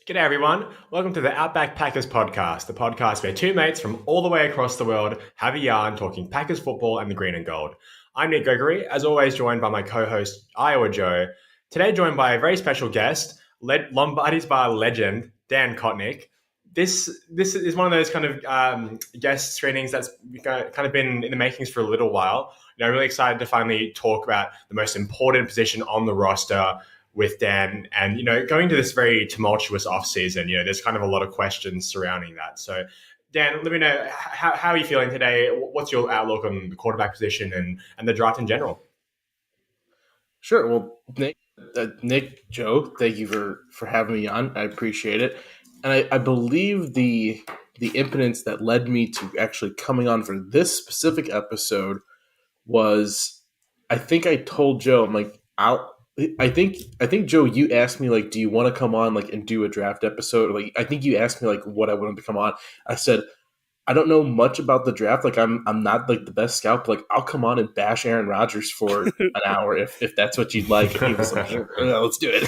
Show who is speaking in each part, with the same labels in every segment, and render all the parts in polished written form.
Speaker 1: G'day everyone, welcome to the Outback Packers podcast, the podcast where two mates from all the way across the world have a yarn talking Packers football and the green and gold. I'm Nick Gregory, as always joined by my co-host Iowa Joe. Today joined by a very special guest, Lombardi's bar legend Dan Kotnik. This is one of those kind of guest screenings that's kind of been in the makings for a little while. I'm really excited to finally talk about the most important position on the roster with Dan, and going to this very tumultuous off season, there's kind of a lot of questions surrounding that. So, Dan, let me know how are you feeling today? What's your outlook on the quarterback position and the draft in general?
Speaker 2: Sure. Well, Nick, Joe, thank you for having me on. I appreciate it, and I believe the impotence that led me to actually coming on for this specific episode was, I think I told Joe, I'm like, I think Joe, you asked me, like, do you want to come on, like, and do a draft episode? Like, I think you asked me, like, what I wanted to come on. I said, I don't know much about the draft. Like, I'm not like the best scout, but like, I'll come on and bash Aaron Rodgers for an hour if that's what you'd like. And he was like, yeah, let's do it.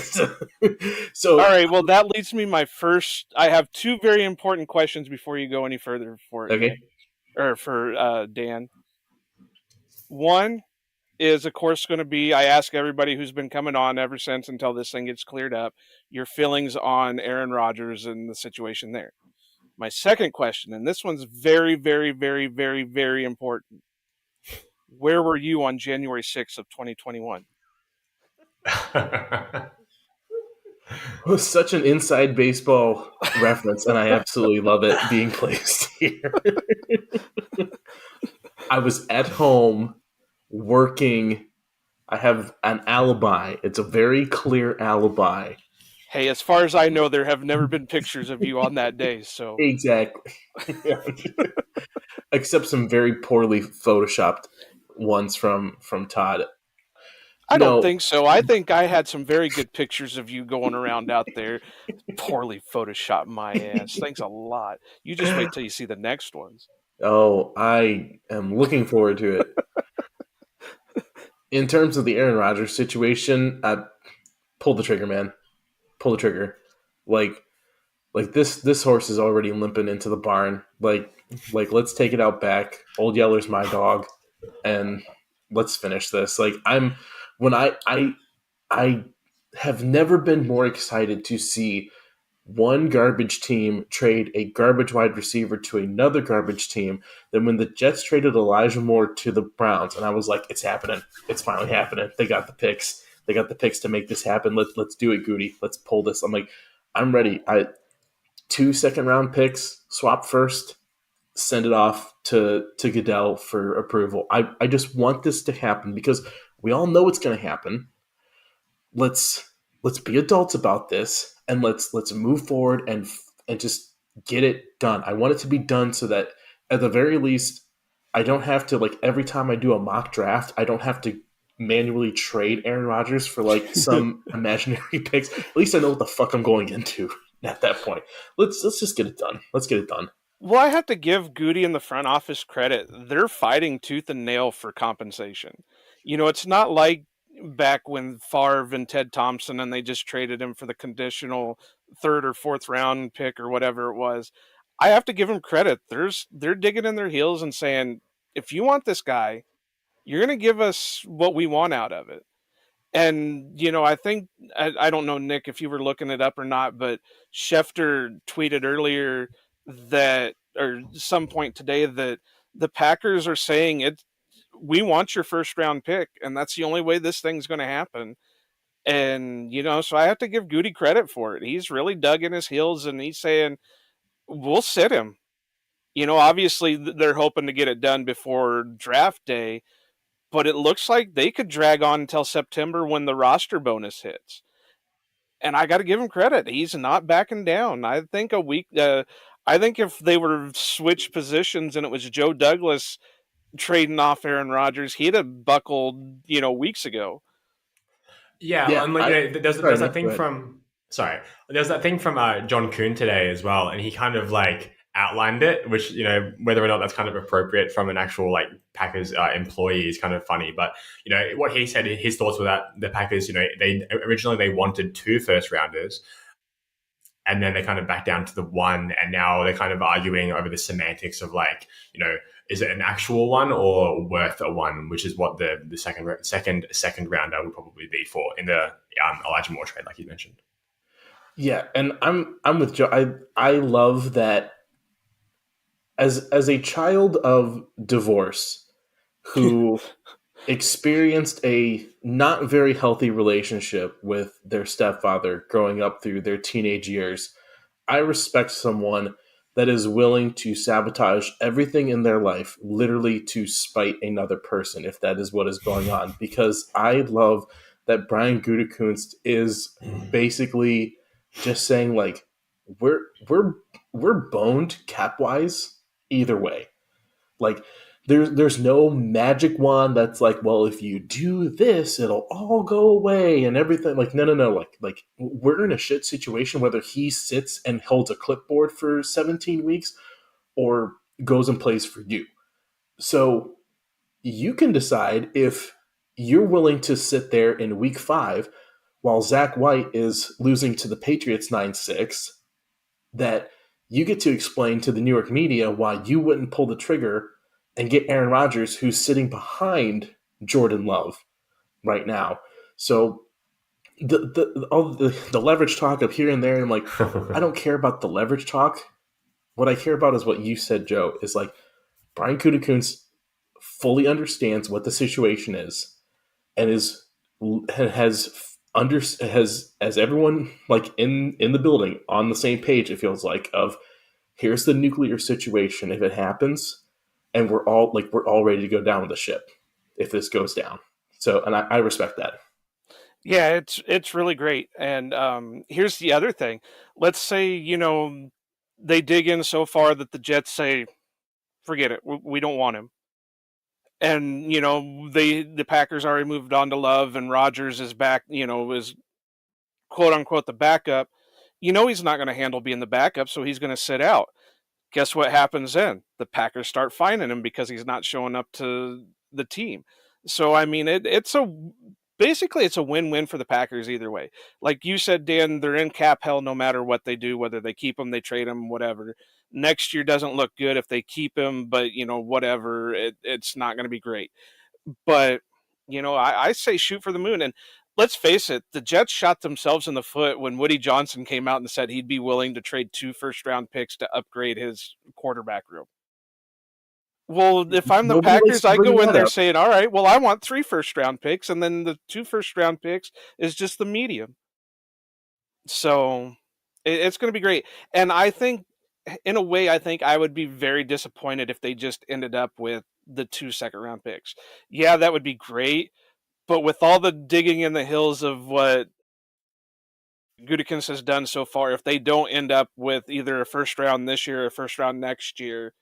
Speaker 2: So
Speaker 3: all right, well, that leads me I have two very important questions before you go any further for it,
Speaker 2: okay.
Speaker 3: Nick, or for Dan. One is, of course, going to be, I ask everybody who's been coming on ever since until this thing gets cleared up, your feelings on Aaron Rodgers and the situation there. My second question, and this one's very, very, very, very, very important. Where were you on January 6th of 2021?
Speaker 2: It was such an inside baseball reference, and I absolutely love it being placed here. I was at home working. I have an alibi. It's a very clear alibi.
Speaker 3: Hey, as far as I know, there have never been pictures of you on that day. So
Speaker 2: exactly, except some very poorly photoshopped ones from Todd.
Speaker 3: I don't think so. I think I had some very good pictures of you going around out there. Poorly photoshopped my ass. Thanks a lot. You just wait till you see the next ones.
Speaker 2: Oh, I am looking forward to it. In terms of the Aaron Rodgers situation, pull the trigger, man. Pull the trigger. Like this horse is already limping into the barn. Like let's take it out back. Old Yeller's my dog, and let's finish this. Like I have never been more excited to see one garbage team trade a garbage wide receiver to another garbage team than when the Jets traded Elijah Moore to the Browns. And I was like, it's happening. It's finally happening. They got the picks. They got the picks to make this happen. Let's do it, Goody. Let's pull this. I'm like, I'm ready. 2 second-round picks, swap first, send it off to Goodell for approval. I just want this to happen because we all know it's going to happen. Let's be adults about this, and let's move forward and just get it done. I want it to be done so that at the very least, I don't have to, like, every time I do a mock draft, I don't have to manually trade Aaron Rodgers for like some imaginary picks. At least I know what the fuck I'm going into at that point. Let's just get it done. Let's get it done.
Speaker 3: Well, I have to give Goody and the front office credit. They're fighting tooth and nail for compensation. It's not like back when Favre and Ted Thompson and they just traded him for the conditional third or fourth round pick or whatever it was. I have to give them credit. They're digging in their heels and saying, if you want this guy, you're going to give us what we want out of it. And, I think, I don't know, Nick, if you were looking it up or not, but Schefter tweeted earlier that, or some point today, that the Packers are saying we want your first round pick, and that's the only way this thing's going to happen. And, so I have to give Goody credit for it. He's really dug in his heels, and he's saying, we'll sit him. Obviously they're hoping to get it done before draft day, but it looks like they could drag on until September when the roster bonus hits. And I got to give him credit. He's not backing down. I think I think if they were switched positions and it was Joe Douglas trading off Aaron Rodgers, he'd have buckled, weeks ago.
Speaker 1: Yeah, and like, there's that thing from there's that thing from John Kuhn today as well, and he kind of like outlined it, which whether or not that's kind of appropriate from an actual like Packers employee is kind of funny. But what he said, his thoughts were that the Packers, they originally wanted 2 first rounders. and then they kind of back down to the 1, and now they're kind of arguing over the semantics of like, is it an actual 1 or worth a 1, which is what the second rounder would probably be for in the Elijah Moore trade, like you mentioned.
Speaker 2: Yeah, and I'm with Joe. I love that as a child of divorce who experienced a not very healthy relationship with their stepfather growing up through their teenage years. I respect someone that is willing to sabotage everything in their life, literally to spite another person, if that is what is going on. Because I love that Brian Gutekunst is basically just saying like, we're boned cap wise either way. Like there's no magic wand that's like, well, if you do this, it'll all go away and everything. Like, no. Like we're in a shit situation whether he sits and holds a clipboard for 17 weeks or goes and plays for you. So you can decide if you're willing to sit there in week 5 while Zach White is losing to the Patriots 9-6, that you get to explain to the New York media why you wouldn't pull the trigger and get Aaron Rodgers, who's sitting behind Jordan Love right now. So all the leverage talk of here and there, I'm like, I don't care about the leverage talk. What I care about is what you said, Joe, is like Brian Gutekunst fully understands what the situation is and has everyone like in the building on the same page, it feels like, of here's the nuclear situation if it happens, and we're all ready to go down with the ship if this goes down. So, and I respect that.
Speaker 3: Yeah, it's really great. And here's the other thing. Let's say, they dig in so far that the Jets say, forget it, we don't want him. And, the Packers already moved on to Love, and Rodgers is back, is quote unquote the backup. He's not going to handle being the backup, so he's going to sit out. Guess what happens then? The Packers start fining him because he's not showing up to the team. So, I mean, it's a win-win for the Packers either way. Like you said, Dan, they're in cap hell no matter what they do, whether they keep him, they trade him, whatever. Next year doesn't look good if they keep him, but, whatever, it's not going to be great. But, I say shoot for the moon. And let's face it, the Jets shot themselves in the foot when Woody Johnson came out and said he'd be willing to trade 2 first-round picks to upgrade his quarterback room. Well, if I'm the Packers, I go in there saying, all right, well, I want 3 first-round picks, and then the 2 first-round picks is just the medium. So it's going to be great. And I think, in a way, I would be very disappointed if they just ended up with the 2 second-round picks. Yeah, that would be great, but with all the digging in the hills of what Gutekunst has done so far, if they don't end up with either a first round this year or a first round next year,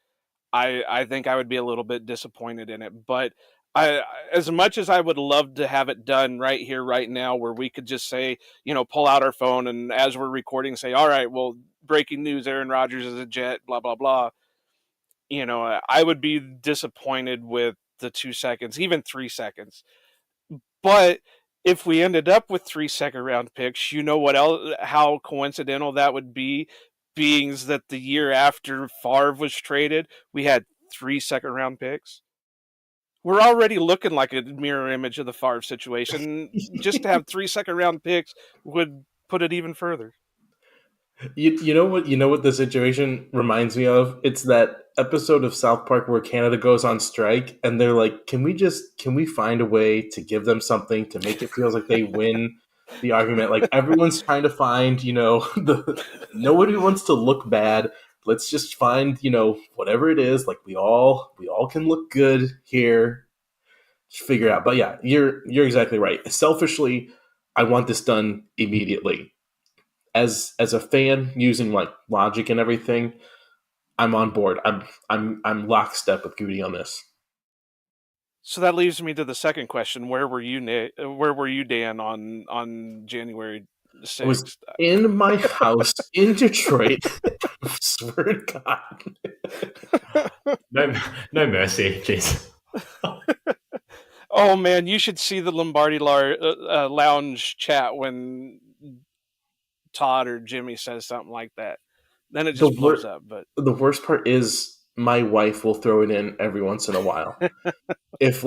Speaker 3: I think I would be a little bit disappointed in it. But as much as I would love to have it done right here, right now, where we could just say, pull out our phone and as we're recording, say, all right, well, breaking news, Aaron Rodgers is a Jet, blah, blah, blah. I would be disappointed with the 2 seconds, even 3 seconds. But if we ended up with 3 second-round picks, you know what else? How coincidental that would be, being that the year after Favre was traded, we had 3 second-round picks. We're already looking like a mirror image of the Favre situation. Just to have 3 second-round picks would put it even further.
Speaker 2: You know what the situation reminds me of? It's that episode of South Park where Canada goes on strike and they're like, can we find a way to give them something to make it feel like they win the argument? Like everyone's trying to find, nobody wants to look bad. Let's just find, whatever it is. Like we all can look good here. Just figure it out. But yeah, you're exactly right. Selfishly, I want this done immediately. As a fan using like logic and everything, I'm on board. I'm lockstep with Goody on this.
Speaker 3: So that leaves me to the second question: Where were you, Dan, on January 6th?
Speaker 2: I was in my house in Detroit. I swear to
Speaker 1: God. No mercy, jeez.
Speaker 3: Oh man, you should see the Lombardi lounge chat when Todd or Jimmy says something like that. Then it
Speaker 2: The
Speaker 3: just blows up. But
Speaker 2: the worst part is my wife will throw it in every once in a while. if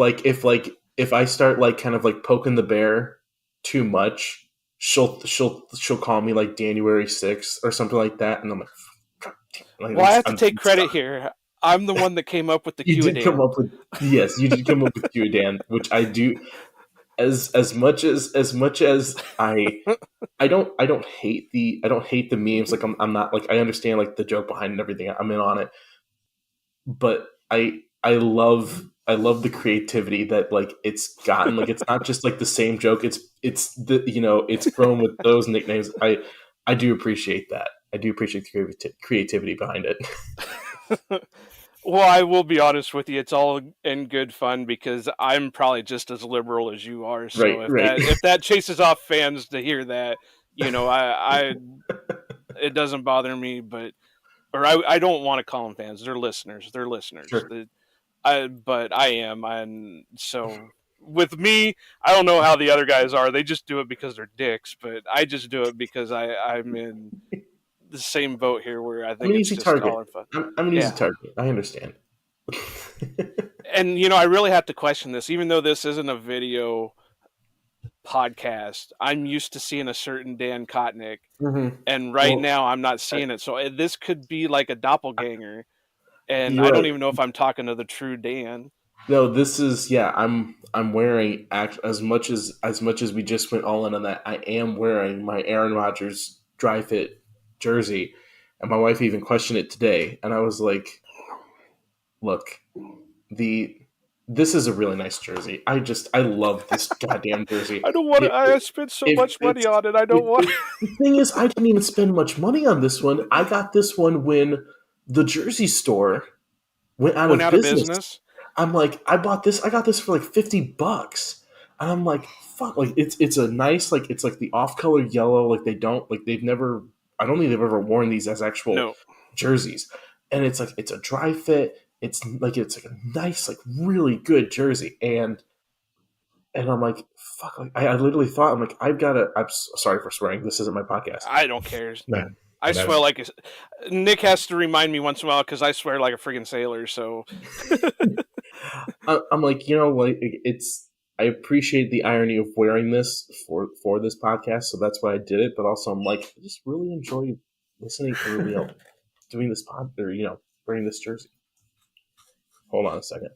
Speaker 2: I start like kind of like poking the bear too much, she'll call me like January 6th or something like that, and I'm like,
Speaker 3: well, I have to take credit here. I'm the one that came up with the
Speaker 2: you
Speaker 3: Q
Speaker 2: did come up with you did come up with Q Dan, which I do as much as I don't hate the memes. Like I'm not like I understand like the joke behind it and everything. I'm in on it, but I love the creativity that like it's gotten. Like it's not just like the same joke. It's the it's grown with those nicknames. I do appreciate that. I do appreciate the creativity behind it.
Speaker 3: Well, I will be honest with you. It's all in good fun because I'm probably just as liberal as you are. So
Speaker 2: Right.
Speaker 3: if that chases off fans to hear that, I it doesn't bother me. But I don't want to call them fans. They're listeners. They're listeners.
Speaker 2: Sure.
Speaker 3: But I am. And so with me, I don't know how the other guys are. They just do it because they're dicks. But I just do it because I'm in the same boat here where I think
Speaker 2: I'm an
Speaker 3: it's
Speaker 2: easy
Speaker 3: just
Speaker 2: target.
Speaker 3: all in fun.
Speaker 2: I'm an easy target. I understand.
Speaker 3: And I really have to question this, even though this isn't a video podcast. I'm used to seeing a certain Dan Kotnik, and now I'm not seeing it. So this could be like a doppelganger, and I don't even know if I'm talking to the true Dan.
Speaker 2: No, this is I'm wearing as much as we just went all in on that. I am wearing my Aaron Rodgers dry fit jersey, and my wife even questioned it today, and I was like, "Look, this is a really nice jersey. I love this goddamn jersey.
Speaker 3: I don't want to. I spent so much money on it. I don't want.
Speaker 2: The thing is, I didn't even spend much money on this one. I got this one when the jersey store went out of business. I'm like, I got this for like $50. And I'm like, fuck, like it's a nice, like it's like the off-color yellow, like I don't think they've ever worn these as actual jerseys. And it's like it's a dry fit, it's like a nice, like really good jersey. And I'm like, fuck, like I literally thought, I'm like, I'm sorry for swearing, this isn't my podcast.
Speaker 3: I don't care.
Speaker 2: No.
Speaker 3: I swear like Nick has to remind me once in a while because I swear like a friggin' sailor. So
Speaker 2: I'm like, like I appreciate the irony of wearing this for this podcast, so that's why I did it. But also, I'm like, I just really enjoy listening to doing this pod or wearing this jersey. Hold on a second.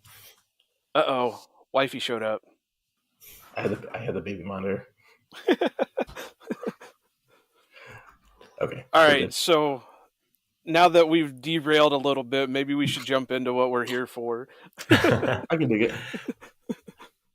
Speaker 3: Wifey showed up.
Speaker 2: I had the baby monitor. Okay.
Speaker 3: All right. So now that we've derailed a little bit, maybe we should jump into what we're here for.
Speaker 2: I can dig it.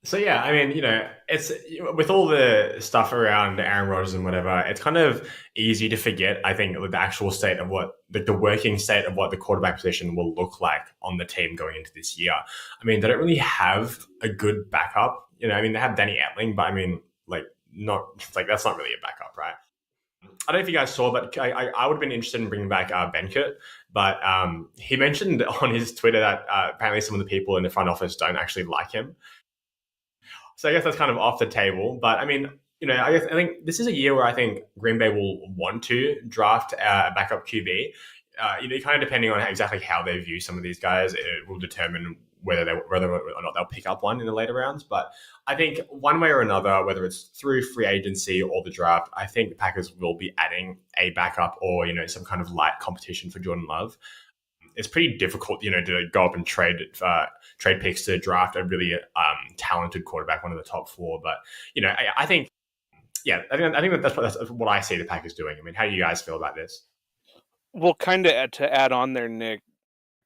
Speaker 1: So yeah, I mean, it's with all the stuff around Aaron Rodgers and whatever, it's kind of easy to forget, I think, the actual state of what the working state of what the quarterback position will look like on the team going into this year. I mean, they don't really have a good backup. I mean, they have Danny Etling, but I mean, that's not really a backup, right? I don't know if you guys saw, but I would have been interested in bringing back Benkert, but he mentioned on his Twitter that apparently some of the people in the front office don't actually like him. So I guess that's kind of off the table. But I mean, I think this is a year where I think Green Bay will want to draft a backup QB. Kind of depending on exactly how they view some of these guys, it will determine whether or not they'll pick up one in the later rounds. But I think one way or another, whether it's through free agency or the draft, I think the Packers will be adding a backup or some kind of light competition for Jordan Love. It's pretty difficult, to go up and trade picks to draft a really talented quarterback, one of the top four. But I think that's what I see the Packers doing. I mean, how do you guys feel about this?
Speaker 3: Well, kind of to add on there, Nick,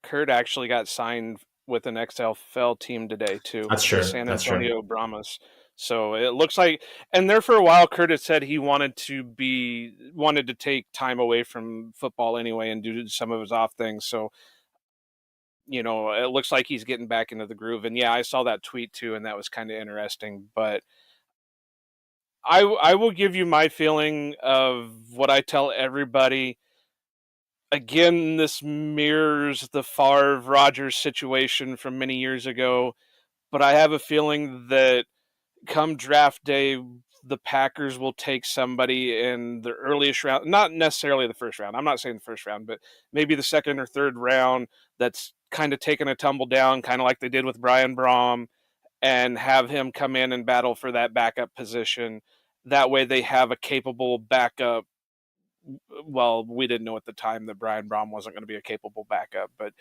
Speaker 3: Kurt actually got signed with an XFL team today too.
Speaker 1: That's true.
Speaker 3: San Antonio Brahmas. So it looks like, and there for a while, Kurt had said he wanted to take time away from football anyway and do some of his off things. So, it looks like he's getting back into the groove. And yeah, I saw that tweet too, and that was kind of interesting. But I will give you my feeling of what I tell everybody. Again, this mirrors the Favre Rodgers situation from many years ago, but I have a feeling that come draft day, the Packers will take somebody in the earliest round, not necessarily the first round. I'm not saying the first round, but maybe the second or third round that's kind of taken a tumble down, kind of like they did with Brian Braum, and have him come in and battle for that backup position. That way they have a capable backup. Well, we didn't know at the time that Brian Braum wasn't going to be a capable backup, but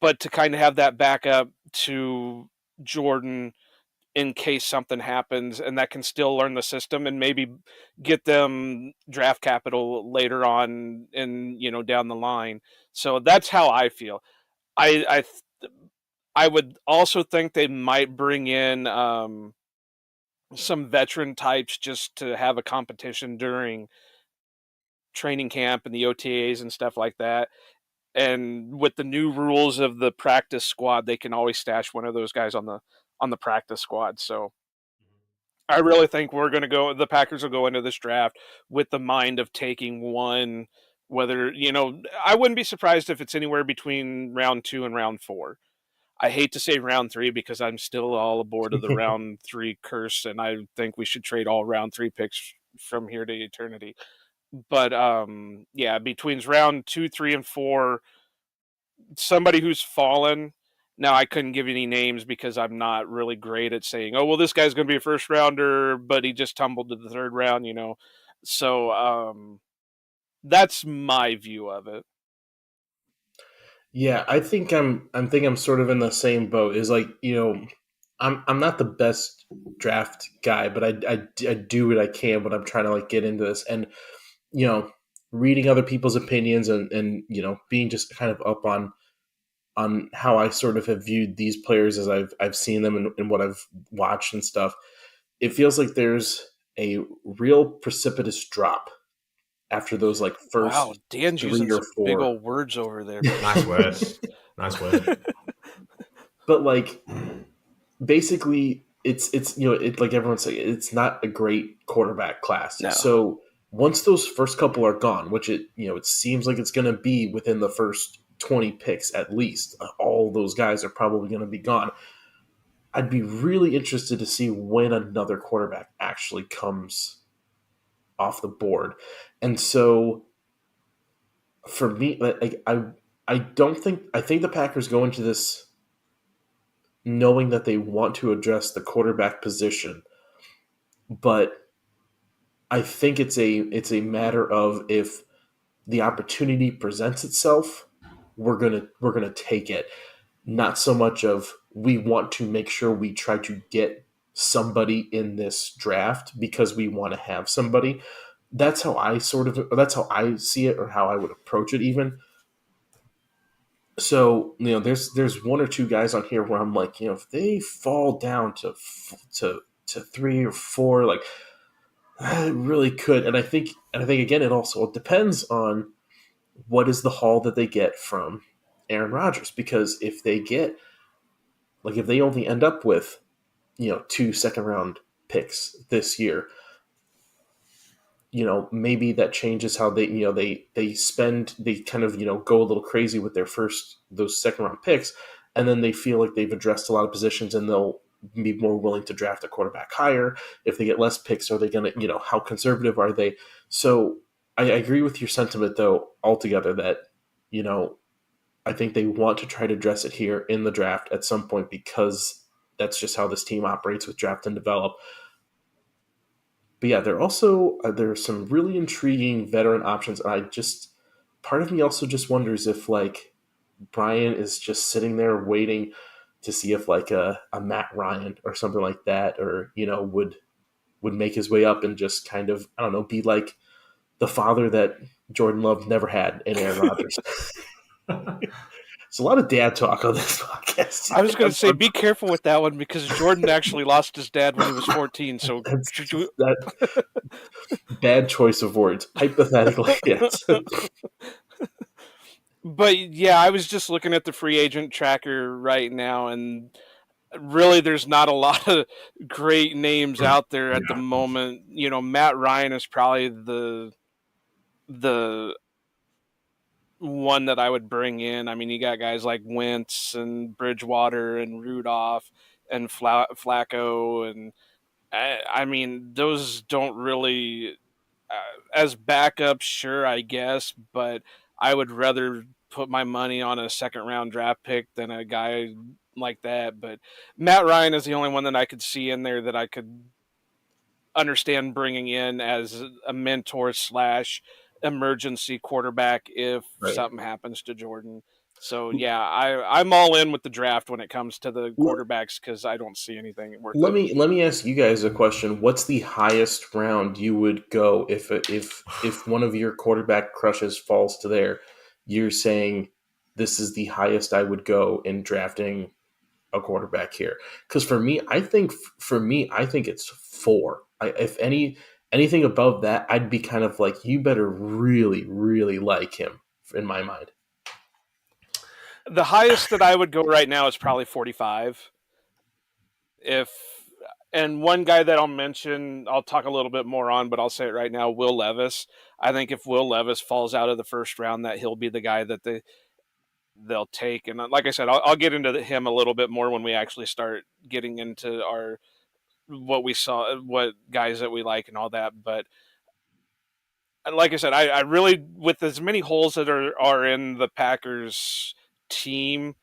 Speaker 3: but to kind of have that backup to Jordan in case something happens, and that can still learn the system and maybe get them draft capital later on in down the line. So that's how I feel. I would also think they might bring in some veteran types just to have a competition during training camp and the OTAs and stuff like that. And with the new rules of the practice squad, they can always stash one of those guys on the practice squad. So I really think the Packers will go into this draft with the mind of taking one, whether, I wouldn't be surprised if it's anywhere between round 2 and round 4. I hate to say round 3 because I'm still all aboard of the round 3 curse, and I think we should trade all round 3 picks from here to eternity. But yeah, between round 2, 3, and 4, somebody who's fallen. Now, I couldn't give any names because I'm not really great at saying, oh, well, this guy's going to be a first rounder, but he just tumbled to the third round, So that's my view of it.
Speaker 2: Yeah, I think I'm sort of in the same boat. Is like, I'm not the best draft guy, but I do what I can when I'm trying to like get into this, and reading other people's opinions and being just kind of up on how I sort of have viewed these players as I've seen them and what I've watched and stuff. It feels like there's a real precipitous drop after those like first.
Speaker 3: Wow, Dan's
Speaker 2: 3
Speaker 3: using
Speaker 2: or
Speaker 3: some
Speaker 2: 4
Speaker 3: big old words over there.
Speaker 1: Nice word. Nice word.
Speaker 2: But like, basically, it's like everyone's saying, it's not a great quarterback class.
Speaker 3: No.
Speaker 2: So once those first couple are gone, which it seems like it's going to be within the first 20 picks at least, all those guys are probably going to be gone. I'd be really interested to see when another quarterback actually comes off the board. And so for me, like I think the Packers go into this knowing that they want to address the quarterback position, but I think it's a matter of if the opportunity presents itself, we're gonna take it. Not so much of we want to make sure we try to get somebody in this draft because we want to have somebody. That's how I see it, or how I would approach it even. So there's 1 or 2 guys on here where I'm like, if they fall down to 3 or 4, like, it really could. And I think again, it also depends on what is the haul that they get from Aaron Rodgers, because if they only end up with 2 second round picks this year, maybe that changes how they they kind of go a little crazy with those second round picks, and then they feel like they've addressed a lot of positions and they'll be more willing to draft a quarterback higher. If they get less picks, are they going to how conservative are they? So I agree with your sentiment though altogether that I think they want to try to address it here in the draft at some point, because that's just how this team operates with draft and develop. But yeah, there's some really intriguing veteran options. And part of me also just wonders if like Brian is just sitting there waiting to see if like a Matt Ryan or something like that, or would make his way up and just kind of, I don't know, be like the father that Jordan Love never had in Aaron Rodgers. It's a lot of dad talk on this podcast.
Speaker 3: I was going to say, be careful with that one, because Jordan actually lost his dad when he was 14. So
Speaker 2: that bad choice of words. Hypothetically, yes.
Speaker 3: But yeah, I was just looking at the free agent tracker right now, and really there's not a lot of great names out there at the moment. Matt Ryan is probably the one that I would bring in. I mean, you got guys like Wentz and Bridgewater and Rudolph and Flacco, and I mean, those don't really as backups, sure, I guess, but I would rather put my money on a second round draft pick than a guy like that. But Matt Ryan is the only one that I could see in there that I could understand bringing in as a mentor slash emergency quarterback if
Speaker 2: Right.
Speaker 3: something happens to Jordan. So yeah, I'm all in with the draft when it comes to the
Speaker 2: Let,
Speaker 3: quarterbacks because I don't see anything worth
Speaker 2: let
Speaker 3: it.
Speaker 2: me let me ask you guys a question. What's the highest round you would go if one of your quarterback crushes falls to there? You're saying this is the highest I would go in drafting a quarterback here. Because I think it's four. If anything above that, I'd be kind of like, you better really, really like him in my mind.
Speaker 3: The highest that I would go right now is probably 45. If and one guy that I'll mention, I'll talk a little bit more on, but I'll say it right now, Will Levis. I think if Will Levis falls out of the first round, that he'll be the guy that they'll take. And like I said, I'll get into him a little bit more when we actually start getting into our what we saw, what guys that we like, and all that. But like I said, I really, with as many holes that are in the Packers team,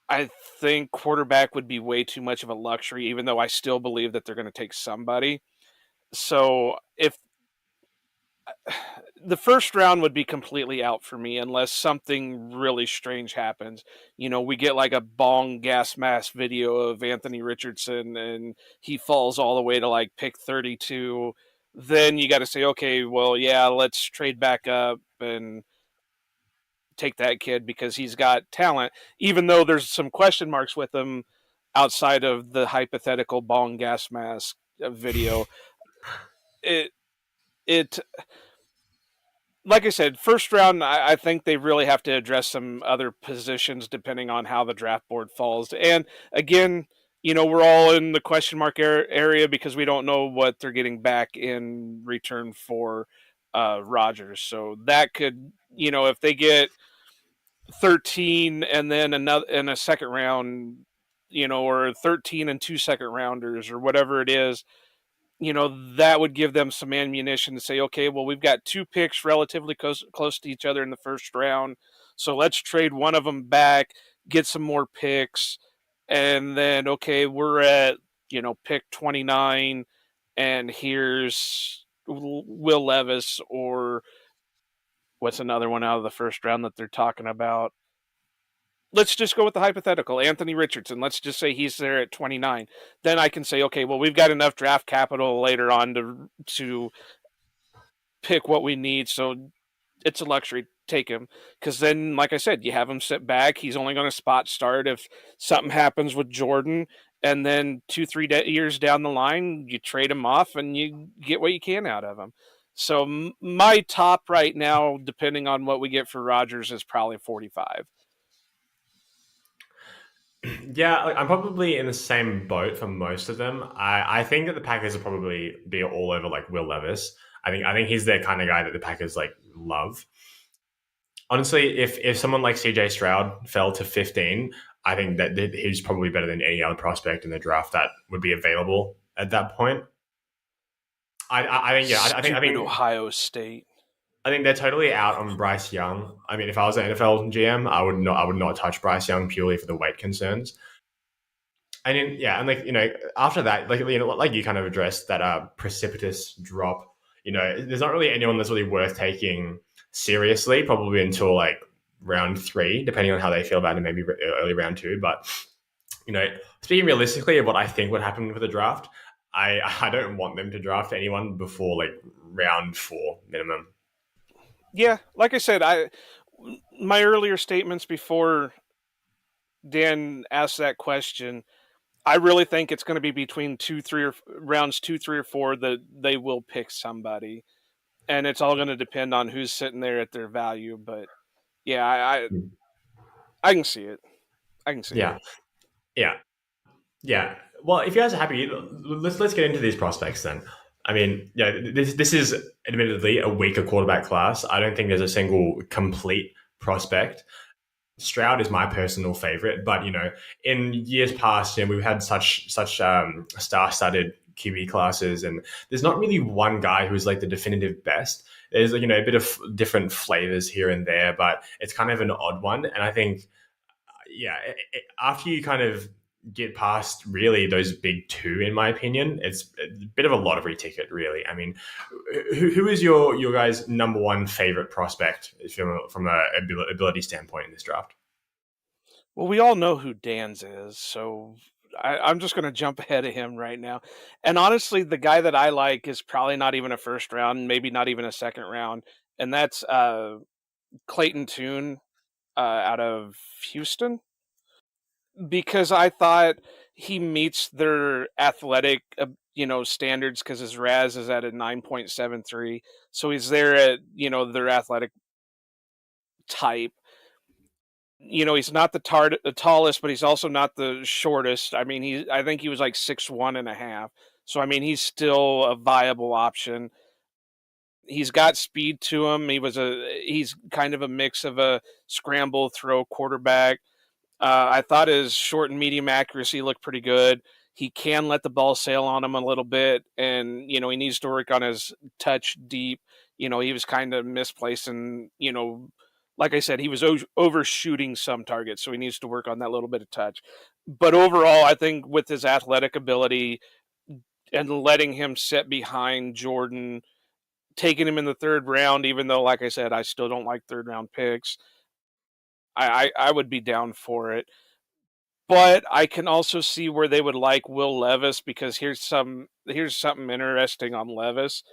Speaker 3: I think quarterback would be way too much of a luxury, even though I still believe that they're going to take somebody. So if the first round would be completely out for me unless something really strange happens. We get like a bong gas mask video of Anthony Richardson and he falls all the way to like pick 32. Then you got to say, okay, well, yeah, let's trade back up and take that kid because he's got talent, even though there's some question marks with him outside of the hypothetical bong gas mask video. It, it, like I said, first round, I think they really have to address some other positions depending on how the draft board falls. And again, we're all in the question mark area because we don't know what they're getting back in return for Rodgers. So that could, if they get 13 and then another in a second round, or 13 and two second rounders or whatever it is, that would give them some ammunition to say, okay, well, we've got two picks relatively close to each other in the first round. So let's trade one of them back, get some more picks. And then, okay, we're at, pick 29, and here's Will Levis, or what's another one out of the first round that they're talking about? Let's just go with the hypothetical. Anthony Richardson, let's just say he's there at 29. Then I can say, okay, well, we've got enough draft capital later on to pick what we need. So it's a luxury. Take him. Because then, like I said, you have him sit back. He's only going to spot start if something happens with Jordan. And then 2-3 years down the line, you trade him off and you get what you can out of him. So my top right now, depending on what we get for Rodgers, is probably 45.
Speaker 1: Yeah, like, I'm probably in the same boat for most of them. I think that the Packers will probably be all over like Will Levis. I think he's the kind of guy that the Packers like love. Honestly, if someone like CJ Stroud fell to 15, I think that he's probably better than any other prospect in the draft that would be available at that point. I think yeah,
Speaker 3: Stupid Ohio State.
Speaker 1: I think they're totally out on Bryce Young. I mean, if I was an NFL GM, I would not touch Bryce Young purely for the weight concerns. And then, yeah, and after that, like you kind of addressed that precipitous drop. There's not really anyone that's really worth taking seriously, probably until like round 3, depending on how they feel about it, maybe early round 2. But speaking realistically of what I think would happen with the draft, I don't want them to draft anyone before like round 4 minimum.
Speaker 3: Yeah, like I said, my earlier statements before Dan asked that question, I really think it's going to be between rounds 2, 3, or 4 that they will pick somebody, and it's all going to depend on who's sitting there at their value. But yeah, I can see it. I can see
Speaker 1: Yeah,
Speaker 3: it.
Speaker 1: yeah, yeah. Well, if you guys are happy, let's get into these prospects then. I mean, yeah, this is admittedly a weaker quarterback class. I don't think there's a single complete prospect. Stroud is my personal favorite, but in years past, we've had such star-studded QB classes, and there's not really one guy who's like the definitive best. There's a bit of different flavors here and there, but it's kind of an odd one. And I think, yeah, after you kind of get past really those big two, in my opinion, it's a bit of a lottery ticket, really. I mean, who is your guys' number one favorite prospect from a ability standpoint in this draft?
Speaker 3: Well, we all know who Dan's is, so I'm just going to jump ahead of him right now. And honestly, the guy that I like is probably not even a first round, maybe not even a second round, and that's Clayton Tune out of Houston, because I thought he meets their athletic, standards, because his RAS is at a 9.73, so he's there at their athletic type. He's not the tallest, but he's also not the shortest. I mean, I think he was like 6'1.5". So I mean, he's still a viable option. He's got speed to him. He's kind of a mix of a scramble throw quarterback. I thought his short and medium accuracy looked pretty good. He can let the ball sail on him a little bit, and he needs to work on his touch deep. He was kind of misplacing, like I said, he was overshooting some targets, so he needs to work on that little bit of touch. But overall, I think with his athletic ability and letting him sit behind Jordan, taking him in the third round, even though, like I said, I still don't like third round picks, I would be down for it. But I can also see where they would like Will Levis, because here's something interesting on Levis.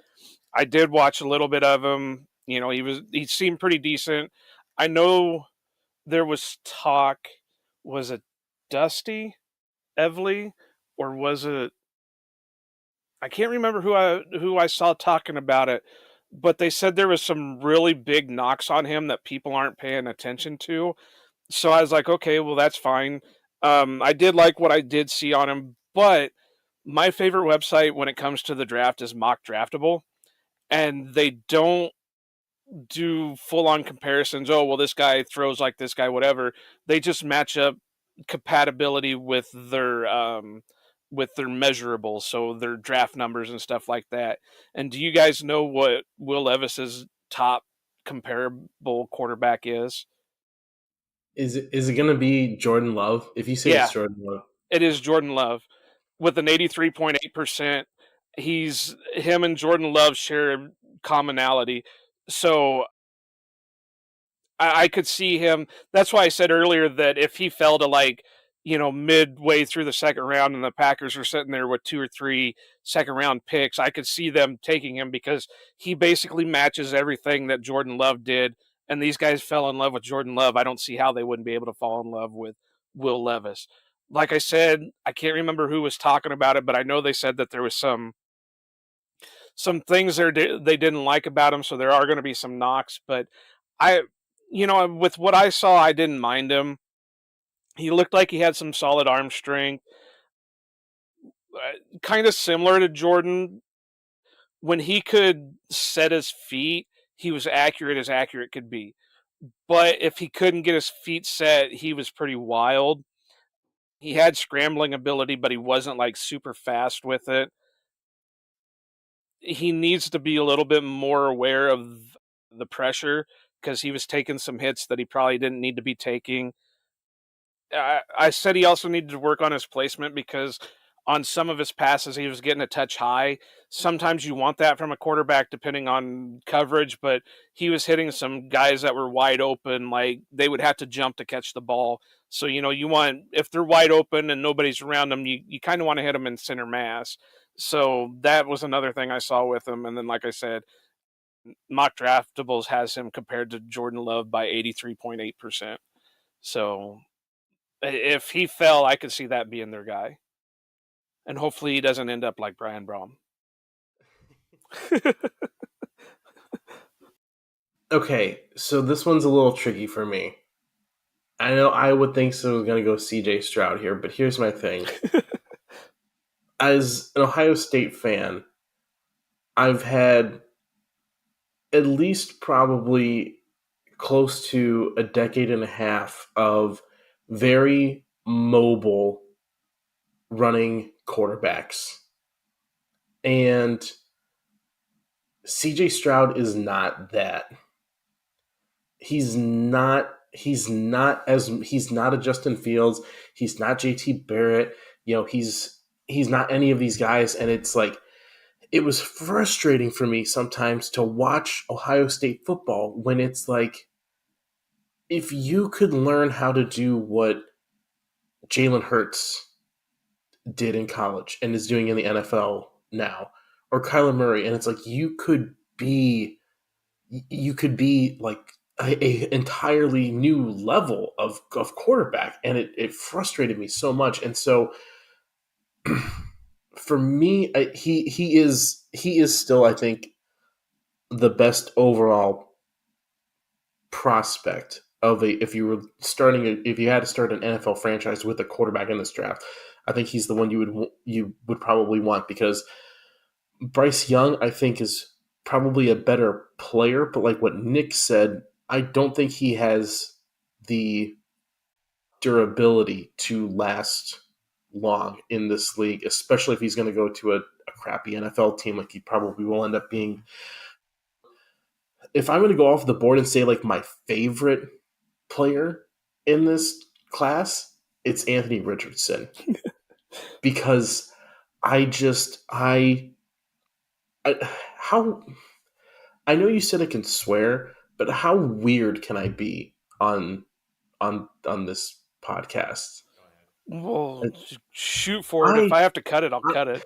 Speaker 3: I did watch a little bit of him. He seemed pretty decent. I know there was talk, was it Dusty Evely, or was it, I can't remember who I saw talking about it, but they said there was some really big knocks on him that people aren't paying attention to. So I was like, okay, well, that's fine. I did like what I did see on him, but my favorite website when it comes to the draft is Mock Draftable, and they don't do full on comparisons. Oh, well, this guy throws like this guy, whatever. They just match up compatibility with their measurables, so their draft numbers and stuff like that. And do you guys know what Will Levis's top comparable quarterback is?
Speaker 2: Is it going to be Jordan Love? If you say
Speaker 3: Yeah,
Speaker 2: it's Jordan Love,
Speaker 3: it is Jordan Love with an 83.8%. Him and Jordan Love share commonality. So I could see him. That's why I said earlier that if he fell to midway through the second round and the Packers were sitting there with 2 or 3 second round picks, I could see them taking him, because he basically matches everything that Jordan Love did. And these guys fell in love with Jordan Love. I don't see how they wouldn't be able to fall in love with Will Levis. Like I said, I can't remember who was talking about it, but I know they said that there was some things they didn't like about him, so there are going to be some knocks. But I, with what I saw, I didn't mind him. He looked like he had some solid arm strength, kind of similar to Jordan. When he could set his feet, he was accurate as accurate could be. But if he couldn't get his feet set, he was pretty wild. He had scrambling ability, but he wasn't like super fast with it. He needs to be a little bit more aware of the pressure, because he was taking some hits that he probably didn't need to be taking. I said he also needed to work on his placement, because on some of his passes he was getting a touch high. Sometimes you want that from a quarterback depending on coverage, but he was hitting some guys that were wide open, like they would have to jump to catch the ball. So you want, if they're wide open and nobody's around them, you kind of want to hit them in center mass. So that was another thing I saw with him. And then, like I said, Mock Draftables has him compared to Jordan Love by 83.8%. So if he fell, I could see that being their guy. And hopefully he doesn't end up like Brian Brom.
Speaker 2: okay, so this one's a little tricky for me. I know I would think so was going to go CJ Stroud here, but here's my thing. As an Ohio State fan, I've had at least probably close to a decade and a half of very mobile running quarterbacks. And CJ Stroud is not that. He's not a Justin Fields. He's not JT Barrett. He's not any of these guys. And it's like, it was frustrating for me sometimes to watch Ohio State football when it's like, if you could learn how to do what Jalen Hurts did in college and is doing in the NFL now, or Kyler Murray, and it's like you could be like a entirely new level of quarterback, and it frustrated me so much. And so for me, he is still, I think, the best overall prospect of if you had to start an NFL franchise with a quarterback in this draft. I think he's the one you would probably want, because Bryce Young, I think, is probably a better player, but like what Nick said, I don't think he has the durability to last long in this league, especially if he's going to go to a crappy NFL team like he probably will end up being. If I'm going to go off the board and say like my favorite player in this class, it's Anthony Richardson. Because I know you said I can swear, but how weird can I be on this podcast?
Speaker 3: Well, shoot for it. If I have to cut it, I'll cut it.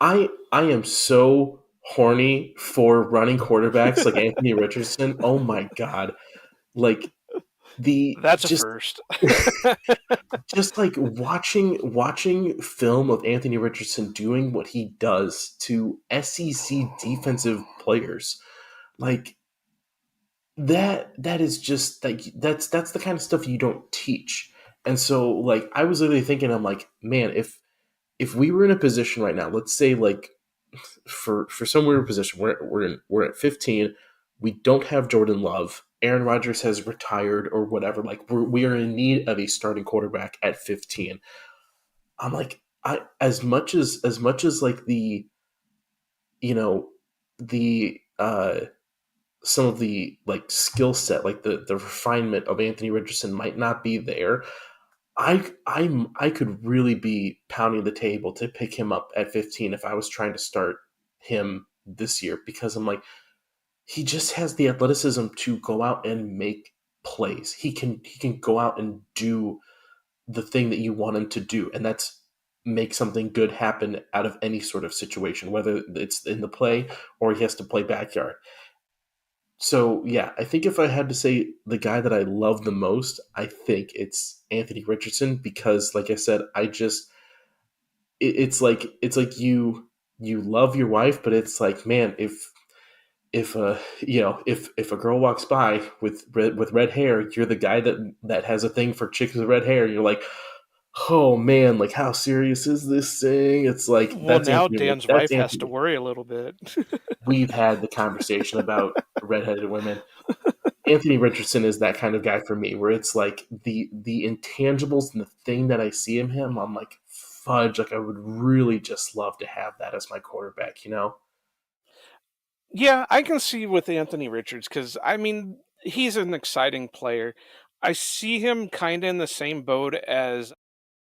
Speaker 2: I am so horny for running quarterbacks like Anthony Richardson. Oh my god. Like
Speaker 3: that's a first.
Speaker 2: Just like watching film of Anthony Richardson doing what he does to SEC defensive players, like that is just like that's the kind of stuff you don't teach. And so like I was literally thinking, I'm like, man, if we were in a position right now, let's say like for some weird position, we're at 15, we don't have Jordan Love, Aaron Rodgers has retired or whatever, like we are in need of a starting quarterback at 15. I'm like, as much as like the some of the like skill set, like the refinement of Anthony Richardson might not be there. I could really be pounding the table to pick him up at 15 if I was trying to start him this year, because I'm like, he just has the athleticism to go out and make plays. He can go out and do the thing that you want him to do, and that's make something good happen out of any sort of situation, whether it's in the play or he has to play backyard. So, yeah, I think if I had to say the guy that I love the most, I think it's Anthony Richardson, because, like I said, it's like you love your wife, but it's like, man, if a girl walks by with red hair, you're the guy that has a thing for chicks with red hair. You're like, oh man, like how serious is this thing? It's like,
Speaker 3: well, now Dan's wife has to worry a little bit.
Speaker 2: We've had the conversation about redheaded women. Anthony Richardson is that kind of guy for me, where it's like the intangibles and the thing that I see in him, I'm like, fudge, like I would really just love to have that as my quarterback,
Speaker 3: Yeah, I can see with Anthony Richards, because I mean, he's an exciting player. I see him kind of in the same boat as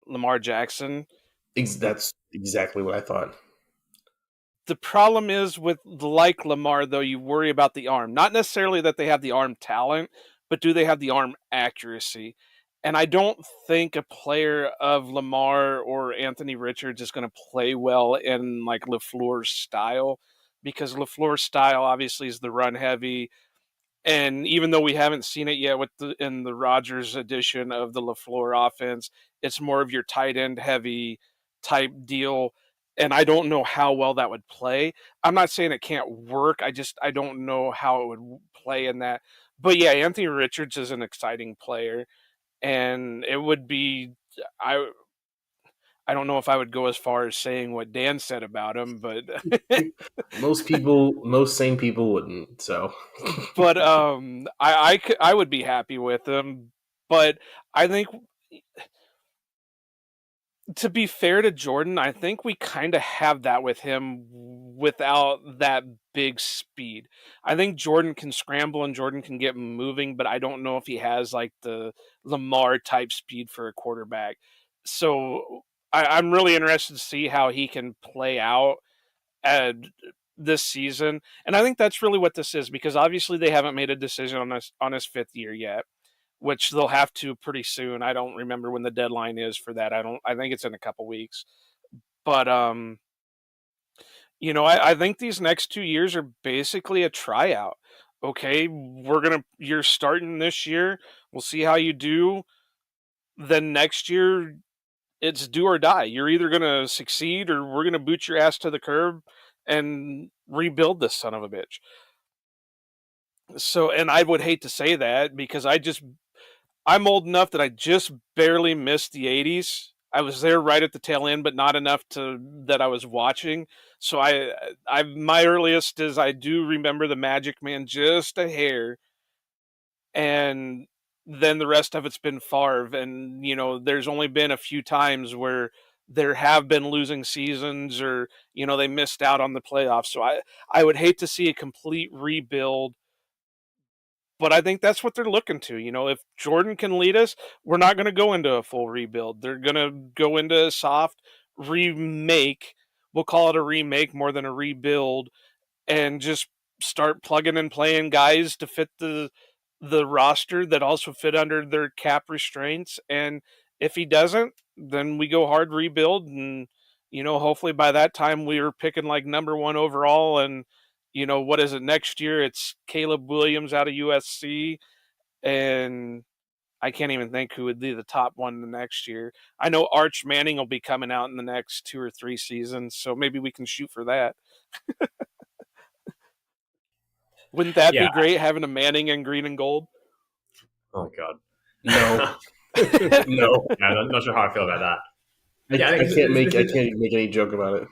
Speaker 3: Lamar Jackson.
Speaker 2: That's exactly what I thought.
Speaker 3: The problem is with like Lamar, though, you worry about the arm. Not necessarily that they have the arm talent, but do they have the arm accuracy? And I don't think a player of Lamar or Anthony Richards is going to play well in like LaFleur's style, because LaFleur's style obviously is the run heavy. And even though we haven't seen it yet in the Rodgers edition of the LaFleur offense, it's more of your tight end heavy type deal. And I don't know how well that would play. I'm not saying it can't work. I don't know how it would play in that. But yeah, Anthony Richards is an exciting player, and it would be I I don't know if I would go as far as saying what Dan said about him, but
Speaker 2: most sane people wouldn't. So,
Speaker 3: but I would be happy with him. But I think to be fair to Jordan, I think we kind of have that with him without that big speed. I think Jordan can scramble and Jordan can get moving, but I don't know if he has like the Lamar type speed for a quarterback. So I'm really interested to see how he can play out at this season. And I think that's really what this is, because obviously they haven't made a decision on his fifth year yet, which they'll have to pretty soon. I don't remember when the deadline is for that. I think it's in a couple weeks. But I think these next 2 years are basically a tryout. Okay, you're starting this year. We'll see how you do. Then next year it's do or die. You're either gonna succeed or we're gonna boot your ass to the curb and rebuild this son of a bitch. So, and I would hate to say that because I'm old enough that I just barely missed the 80s. I was there right at the tail end, but not enough to that I was watching. So my earliest is I do remember the Magic Man just a hair, and then the rest of it's been Favre. And there's only been a few times where there have been losing seasons, or they missed out on the playoffs. So I would hate to see a complete rebuild, but I think that's what they're looking to. If Jordan can lead us, we're not going to go into a full rebuild. They're going to go into a soft remake. We'll call it a remake more than a rebuild, and just start plugging and playing guys to fit the roster that also fit under their cap restraints. And if he doesn't, then we go hard rebuild. And hopefully by that time we were picking like number one overall. And what is it next year? It's Caleb Williams out of USC, and I can't even think who would be the top one the next year. I know Arch Manning will be coming out in the next 2 or 3 seasons, so maybe we can shoot for that. Wouldn't that
Speaker 1: Yeah.
Speaker 3: be great, having a Manning in green and gold?
Speaker 1: Oh God.
Speaker 2: No, no.
Speaker 1: Yeah, I'm not sure how I feel about that.
Speaker 2: I can't make any joke about it.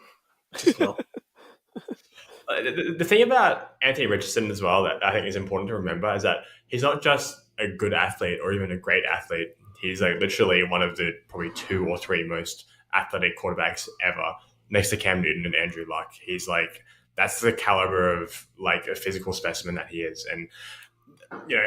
Speaker 2: Just no.
Speaker 1: The thing about Anthony Richardson as well that I think is important to remember is that he's not just a good athlete or even a great athlete. He's like literally one of the probably 2 or 3 most athletic quarterbacks ever, next to Cam Newton and Andrew Luck. He's like, that's the caliber of like a physical specimen that he is. And you know,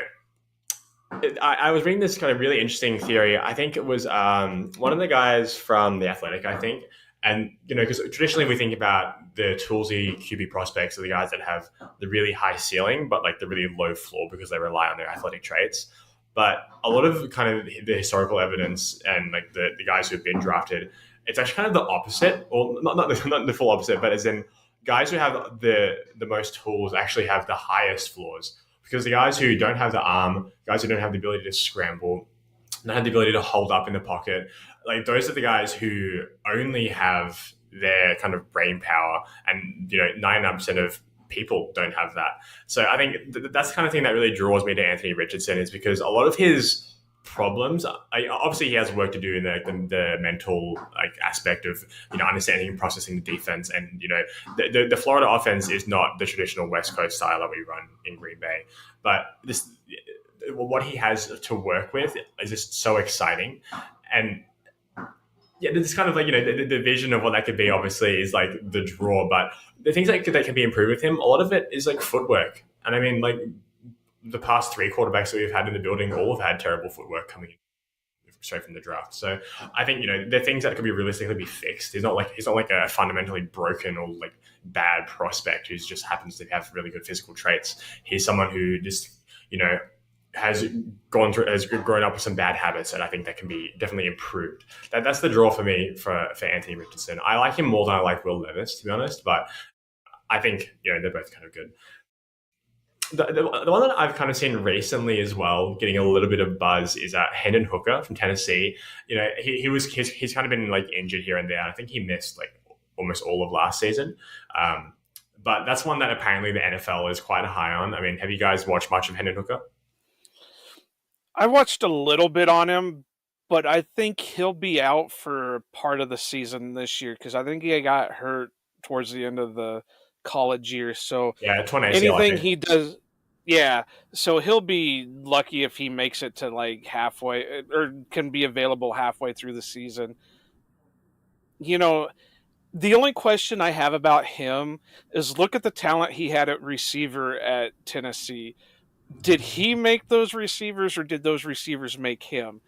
Speaker 1: I was reading this kind of really interesting theory. I think it was one of the guys from The Athletic, I think. And, because traditionally we think about the toolsy QB prospects are the guys that have the really high ceiling, but like the really low floor because they rely on their athletic traits. But a lot of kind of the historical evidence and like the guys who've been drafted, it's actually kind of the opposite, or not the full opposite, but as in guys who have the most tools actually have the highest floors. Because the guys who don't have the arm, guys who don't have the ability to scramble, don't have the ability to hold up in the pocket, like those are the guys who only have their kind of brain power, and 99% of people don't have that. So I think that's the kind of thing that really draws me to Anthony Richardson, is because a lot of his problems, obviously he has work to do in the mental like aspect of understanding and processing the defense, and the Florida offense is not the traditional West Coast style that we run in Green Bay, but what he has to work with is just so exciting. And yeah, it's kind of like the vision of what that could be obviously is like the draw, but the things that can be improved with him, a lot of it is like footwork. And I mean, like the past 3 quarterbacks that we've had in the building all have had terrible footwork coming in straight from the draft. So I think the things that could be realistically be fixed. He's not like a fundamentally broken or like bad prospect who just happens to have really good physical traits. He's someone who just has grown up with some bad habits, and I think that can be definitely improved. That's the draw for me for Anthony Richardson. I like him more than I like Will Levis, to be honest, but I think they're both kind of good. The one that I've kind of seen recently as well, getting a little bit of buzz, is Hendon Hooker from Tennessee. He's kind of been like injured here and there. I think he missed like almost all of last season. But that's one that apparently the NFL is quite high on. I mean, have you guys watched much of Hendon Hooker?
Speaker 3: I watched a little bit on him, but I think he'll be out for part of the season this year because I think he got hurt towards the end of the college year. So
Speaker 1: yeah,
Speaker 3: anything he does, yeah. So he'll be lucky if he makes it to like halfway or can be available halfway through the season. you know, the only question I have about him is look at the talent he had at receiver at Tennessee. Did he make those receivers or did those receivers make him?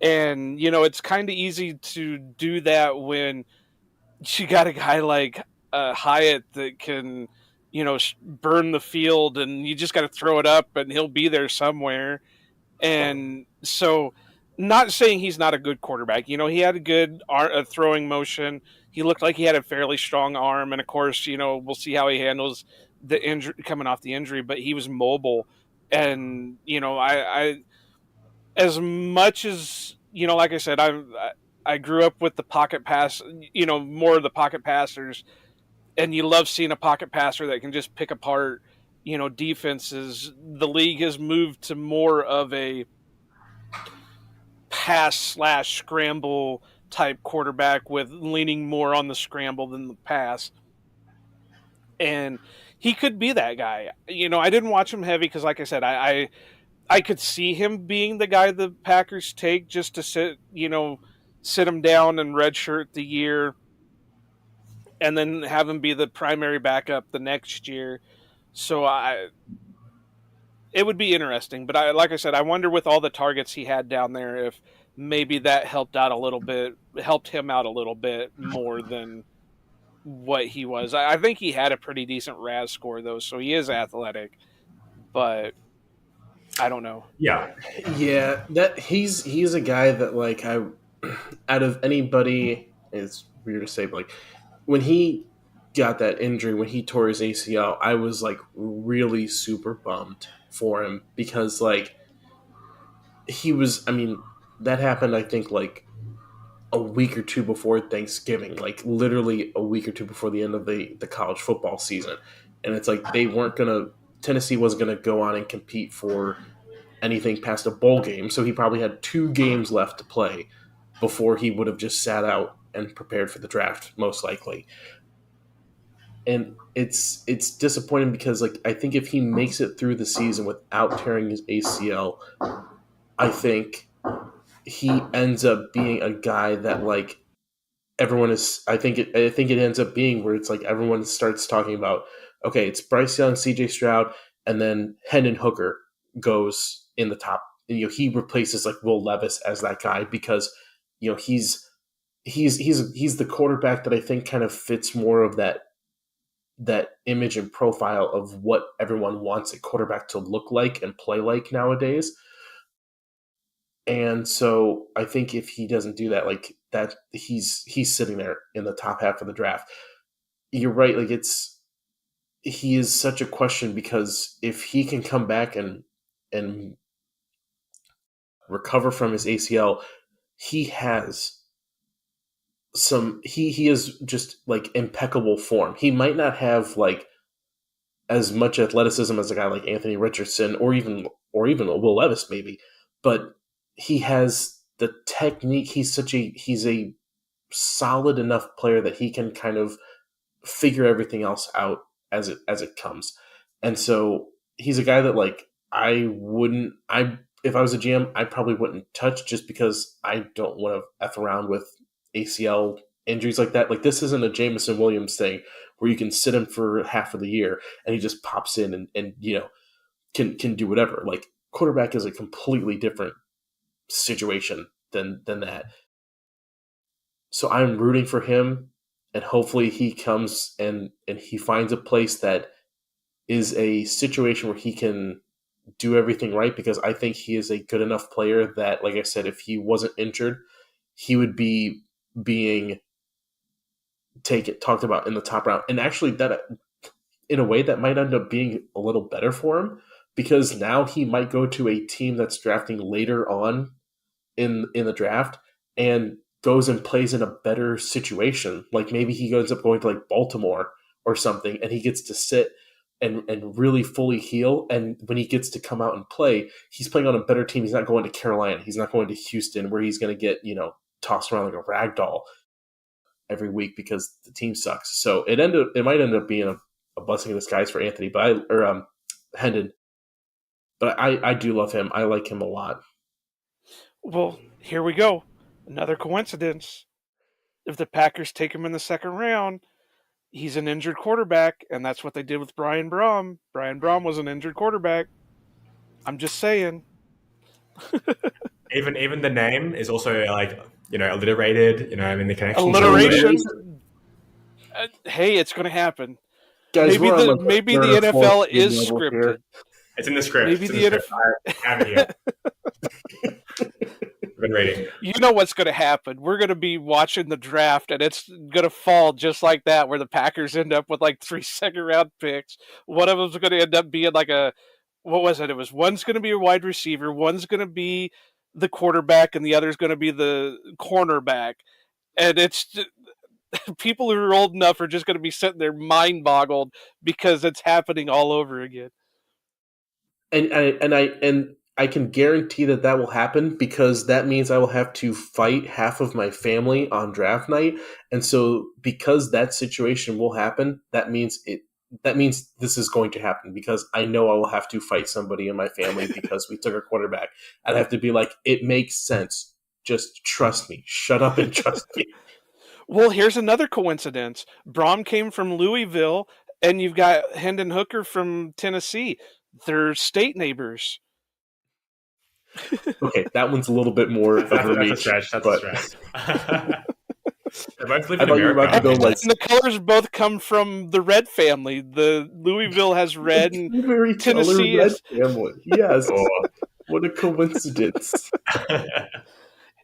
Speaker 3: And, it's kind of easy to do that when you got a guy like Hyatt that can, burn the field and you just got to throw it up and he'll be there somewhere. And so, not saying he's not a good quarterback. He had a good throwing motion. He looked like he had a fairly strong arm. And of course, we'll see how he handles the injury coming off the injury, but he was mobile. And, I as much as, like I said, I grew up with the pocket pass, more of the pocket passers, and you love seeing a pocket passer that can just pick apart, defenses. The league has moved to more of a pass/scramble type quarterback with leaning more on the scramble than the pass. And he could be that guy. I didn't watch him heavy because, like I said, I could see him being the guy the Packers take just to sit him down and redshirt the year, and then have him be the primary backup the next year. So it would be interesting. But like I said, I wonder with all the targets he had down there if maybe that helped him out a little bit more than what he was. I think he had a pretty decent RAS score though, so he is athletic, but I don't know.
Speaker 1: Yeah.
Speaker 2: Yeah, that he's a guy that like I out of anybody, it's weird to say, but like when he got that injury, when he tore his ACL, I was like really super bummed for him because like he was, I mean, that happened I think like a week or two before Thanksgiving, like literally a week or two before the end of the college football season. And it's like they weren't gonna Tennessee wasn't gonna go on and compete for anything past a bowl game, so he probably had 2 games left to play before he would have just sat out and prepared for the draft, most likely. And it's disappointing because like I think if he makes it through the season without tearing his ACL, I think he ends up being a guy that like everyone is I think it ends up being where it's like everyone starts talking about okay, it's Bryce Young, CJ Stroud, and then Hendon Hooker goes in the top. He replaces like Will Levis as that guy because he's the quarterback that I think kind of fits more of that image and profile of what everyone wants a quarterback to look like and play like nowadays. And so I think if he doesn't do that, like that, he's sitting there in the top half of the draft. You're right. Like he is such a question because if he can come back and recover from his ACL, he has he is just like impeccable form. He might not have like as much athleticism as a guy like Anthony Richardson or even Will Levis maybe, but he has the technique. He's a solid enough player that he can kind of figure everything else out as it comes. And so he's a guy that like I if I was a GM, I probably wouldn't touch just because I don't want to F around with ACL injuries like that. Like this isn't a Jameson Williams thing where you can sit him for half of the year and he just pops in and can do whatever. Like quarterback is a completely different situation than that. So I'm rooting for him, and hopefully he comes and he finds a place that is a situation where he can do everything right because I think he is a good enough player that, like I said, if he wasn't injured, he would be being talked about in the top round. And actually, that in a way that might end up being a little better for him because now he might go to a team that's drafting later on in the draft and goes and plays in a better situation. Like maybe he ends up going to like Baltimore or something and he gets to sit and really fully heal. And when he gets to come out and play, he's playing on a better team. He's not going to Carolina. He's not going to Houston where he's going to get, tossed around like a rag doll every week because the team sucks. So it might end up being a blessing in disguise for Anthony, Hendon. But I do love him. I like him a lot.
Speaker 3: Well, here we go. Another coincidence. if the Packers take him in the second round, he's an injured quarterback, and that's what they did with Brian Brom. Brian Brom was an injured quarterback. I'm just saying.
Speaker 1: Even the name is also like, alliterated. I mean, the connections are all there.
Speaker 3: Alliteration. Hey, it's going to happen.
Speaker 2: Guys,
Speaker 3: maybe
Speaker 2: we're on like
Speaker 3: maybe the
Speaker 2: third or fourth
Speaker 3: NFL is
Speaker 2: level
Speaker 3: scripted.
Speaker 1: Here. It's in the script.
Speaker 3: Maybe the NFL.
Speaker 1: I have it here. I've been reading.
Speaker 3: You know what's going to happen. We're going to be watching the draft, and it's going to fall just like that, where the Packers end up with like 3 second-round picks. One of them's going to end up being like what was it? It was one's going to be a wide receiver, one's going to be the quarterback, and the other's going to be the cornerback. And it's people who are old enough are just going to be sitting there mind-boggled because it's happening all over again.
Speaker 2: And I can guarantee that will happen, because that means I will have to fight half of my family on draft night. And so because that situation will happen, that means this is going to happen, because I know I will have to fight somebody in my family because we took a quarterback. I'd have to be like, it makes sense. Just trust me. Shut up and trust me.
Speaker 3: Well, here's another coincidence. Brom came from Louisville, and you've got Hendon Hooker from Tennessee. They're state neighbors.
Speaker 2: Okay, that one's a little bit more of a reach.
Speaker 1: That's a stretch. They both live in
Speaker 2: thought you were
Speaker 1: America.
Speaker 2: about to go like,
Speaker 3: And the colors both come from the Red family. The Louisville has red, and
Speaker 2: very
Speaker 3: Tennessee
Speaker 2: Red
Speaker 3: is.
Speaker 2: family. Yes.
Speaker 1: Oh.
Speaker 2: What a coincidence.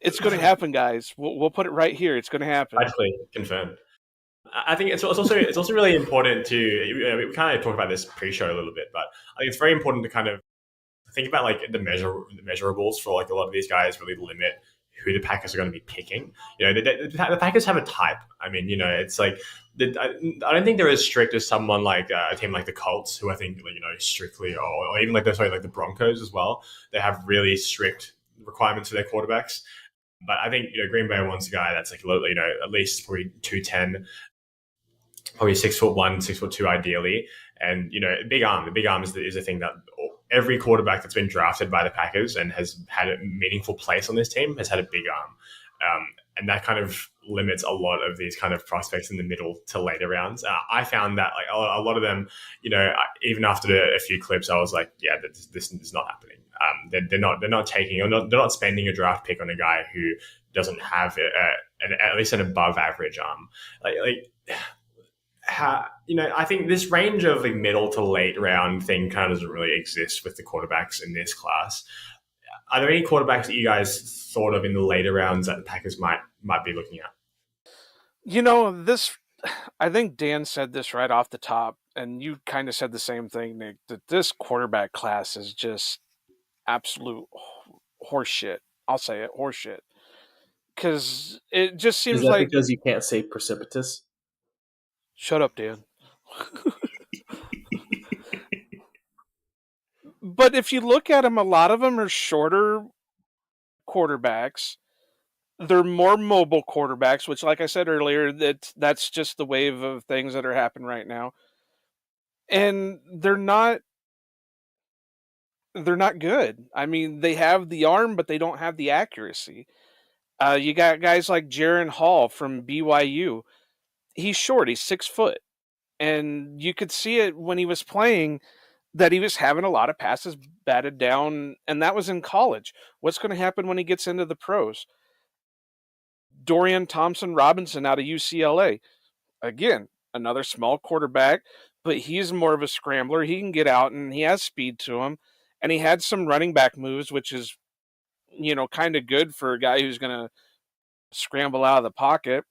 Speaker 3: It's going to happen, guys. We'll put it right here. It's going to happen.
Speaker 1: Actually, confirmed. I think it's also really important to, we kind of talked about this pre-show a little bit, but I think it's very important to kind of think about like the measurables for like a lot of these guys really limit who the Packers are going to be picking. The Packers have a type. I mean, it's like I don't think they're as strict as someone like a team like the Colts, who I think strictly, or even like the Broncos as well. They have really strict requirements for their quarterbacks. But I think Green Bay wants a guy that's like at least probably 210, probably 6'1", 6'2", ideally, and big arm. The big arm is the thing that every quarterback that's been drafted by the Packers and has had a meaningful place on this team has had a big arm, and that kind of limits a lot of these kind of prospects in the middle to later rounds. I found that like a lot of them, even after a few clips, I was like, yeah, this is not happening. They're not taking, or they're not spending a draft pick on a guy who doesn't have at least an above average arm. I think this range of like middle to late round thing kind of doesn't really exist with the quarterbacks in this class. Are there any quarterbacks that you guys thought of in the later rounds that the Packers might be looking at?
Speaker 3: This, I think Dan said this right off the top, and you kind of said the same thing, Nick, that this quarterback class is just absolute horseshit. I'll say it, horseshit. Because it just seems
Speaker 2: Is that
Speaker 3: like...
Speaker 2: because you can't say precipitous?
Speaker 3: Shut up, Dan. But if you look at them, a lot of them are shorter quarterbacks. They're more mobile quarterbacks, which, like I said earlier, that's just the wave of things that are happening right now. And they're not good. I mean, they have the arm, but they don't have the accuracy. You got guys like Jaron Hall from BYU. He's short. He's 6 foot. And you could see it when he was playing that he was having a lot of passes batted down, and that was in college. What's going to happen when he gets into the pros? Dorian Thompson-Robinson out of UCLA. Again, another small quarterback, but he's more of a scrambler. He can get out, and he has speed to him. And he had some running back moves, which is, kind of good for a guy who's going to scramble out of the pocket.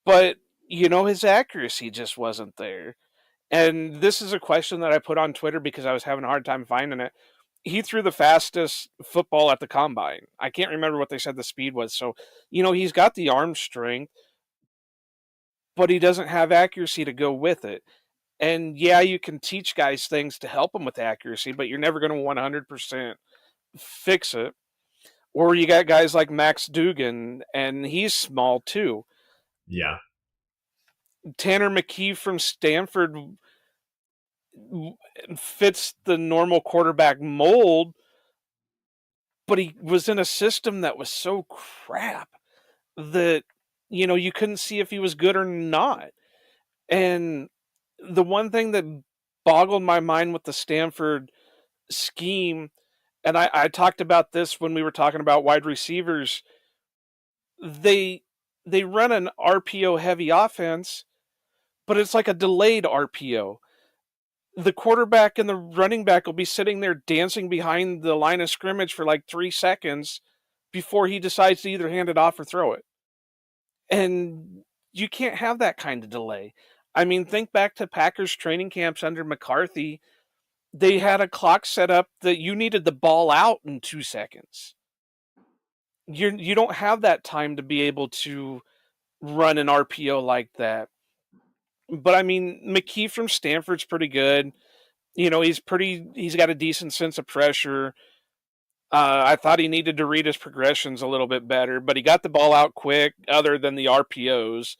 Speaker 3: But, his accuracy just wasn't there. And this is a question that I put on Twitter because I was having a hard time finding it. He threw the fastest football at the combine. I can't remember what they said the speed was. So, he's got the arm strength, but he doesn't have accuracy to go with it. And yeah, you can teach guys things to help them with accuracy, but you're never going to 100% fix it. Or you got guys like Max Dugan, and he's small too.
Speaker 1: Yeah.
Speaker 3: Tanner McKee from Stanford fits the normal quarterback mold, but he was in a system that was so crap that you couldn't see if he was good or not. And the one thing that boggled my mind with the Stanford scheme, and I talked about this when we were talking about wide receivers, they they run an RPO heavy offense, but it's like a delayed RPO. The quarterback and the running back will be sitting there dancing behind the line of scrimmage for like 3 seconds before he decides to either hand it off or throw it. And you can't have that kind of delay. I mean, think back to Packers training camps under McCarthy. They had a clock set up that you needed the ball out in 2 seconds. You don't have that time to be able to run an RPO like that. But I mean, McKee from Stanford's pretty good. He's got a decent sense of pressure. I thought he needed to read his progressions a little bit better, but he got the ball out quick, other than the RPOs.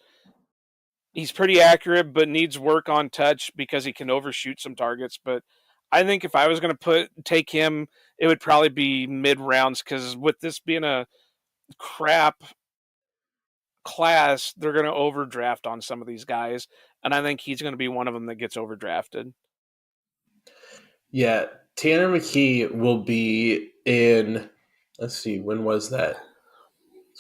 Speaker 3: He's pretty accurate, but needs work on touch because he can overshoot some targets. But I think if I was going to take him, it would probably be mid rounds, because with this being a crap class, they're going to overdraft on some of these guys, and I think he's going to be one of them that gets overdrafted.
Speaker 2: Yeah, Tanner McKee will be in, let's see, when was that?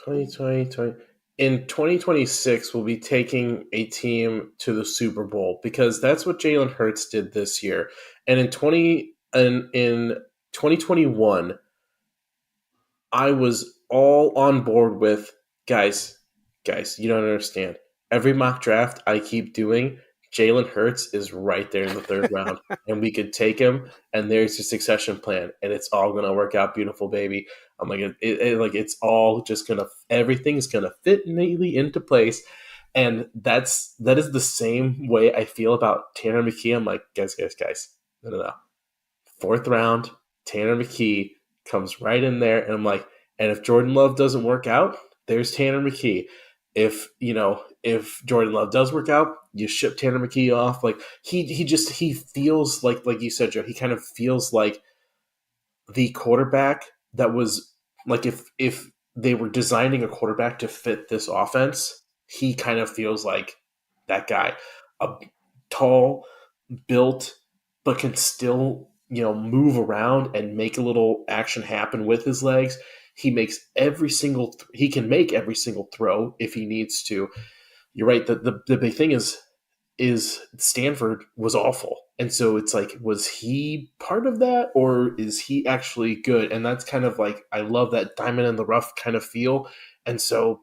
Speaker 2: 2020. In 2026, we'll be taking a team to the Super Bowl, because that's what Jalen Hurts did this year. And in 2021, I was all on board with, guys, you don't understand. Every mock draft I keep doing, Jalen Hurts is right there in the third round, and we could take him, and there's your succession plan, and it's all gonna work out beautiful, baby. I'm like, it's all just everything's gonna fit neatly into place, and that is the same way I feel about Tanner McKee. I'm like, guys, no. Fourth round, Tanner McKee comes right in there, and I'm like, and if Jordan Love doesn't work out, there's Tanner McKee. If Jordan Love does work out, you ship Tanner McKee off. Like he feels like you said, Joe, he kind of feels like the quarterback that was, like, if they were designing a quarterback to fit this offense, he kind of feels like that guy. A tall, built, but can still, move around and make a little action happen with his legs. He makes he can make every single throw if he needs to. You're right. The big thing is Stanford was awful. And so it's like, was he part of that, or is he actually good? And that's kind of like, I love that diamond in the rough kind of feel. And so,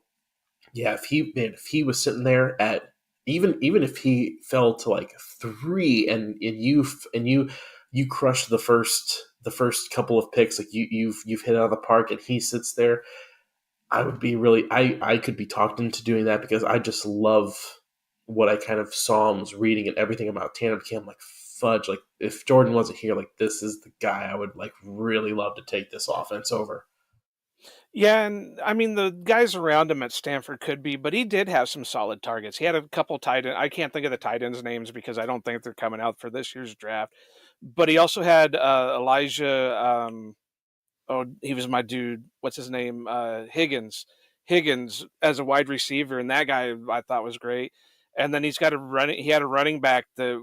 Speaker 2: yeah, if he was sitting there at, even if he fell to like 3, and you crush the first couple of picks, like you've hit out of the park, and he sits there, I would be really, I could be talked into doing that, because I just love what I kind of saw and was reading and everything about Tanner McKee. I'm like, fudge, like if Jordan wasn't here, like this is the guy I would like really love to take this offense over.
Speaker 3: Yeah, and I mean, the guys around him at Stanford could be, but he did have some solid targets. He had a couple tight end. I can't think of the tight ends' names because I don't think they're coming out for this year's draft. But he also had Elijah. He was my dude. What's his name? Higgins. Higgins as a wide receiver, and that guy I thought was great. And then he had a running back that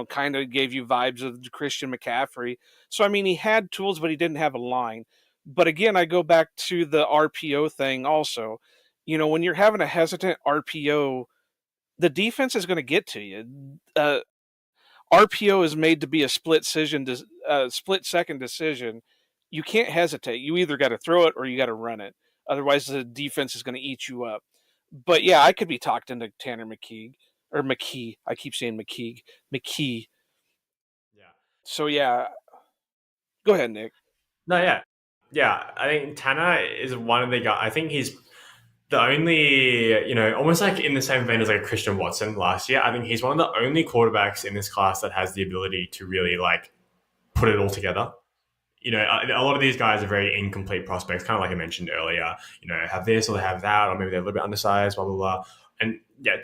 Speaker 3: kind of gave you vibes of Christian McCaffrey. So I mean, he had tools, but he didn't have a line. But again, I go back to the RPO thing also. When you're having a hesitant RPO, the defense is going to get to you. RPO is made to be a split second decision. You can't hesitate. You either got to throw it or you got to run it. Otherwise, the defense is going to eat you up. But yeah, I could be talked into Tanner McKee or McKee. I keep saying McKee.
Speaker 1: Yeah.
Speaker 3: So yeah, go ahead, Nick.
Speaker 1: No, yeah. I think Tanner is one of the guys. I think he's the only, almost like in the same vein as like Christian Watson last year. I think he's one of the only quarterbacks in this class that has the ability to really like put it all together. A lot of these guys are very incomplete prospects, kind of like I mentioned earlier. Have this or they have that, or maybe they're a little bit undersized, blah blah blah. And yeah,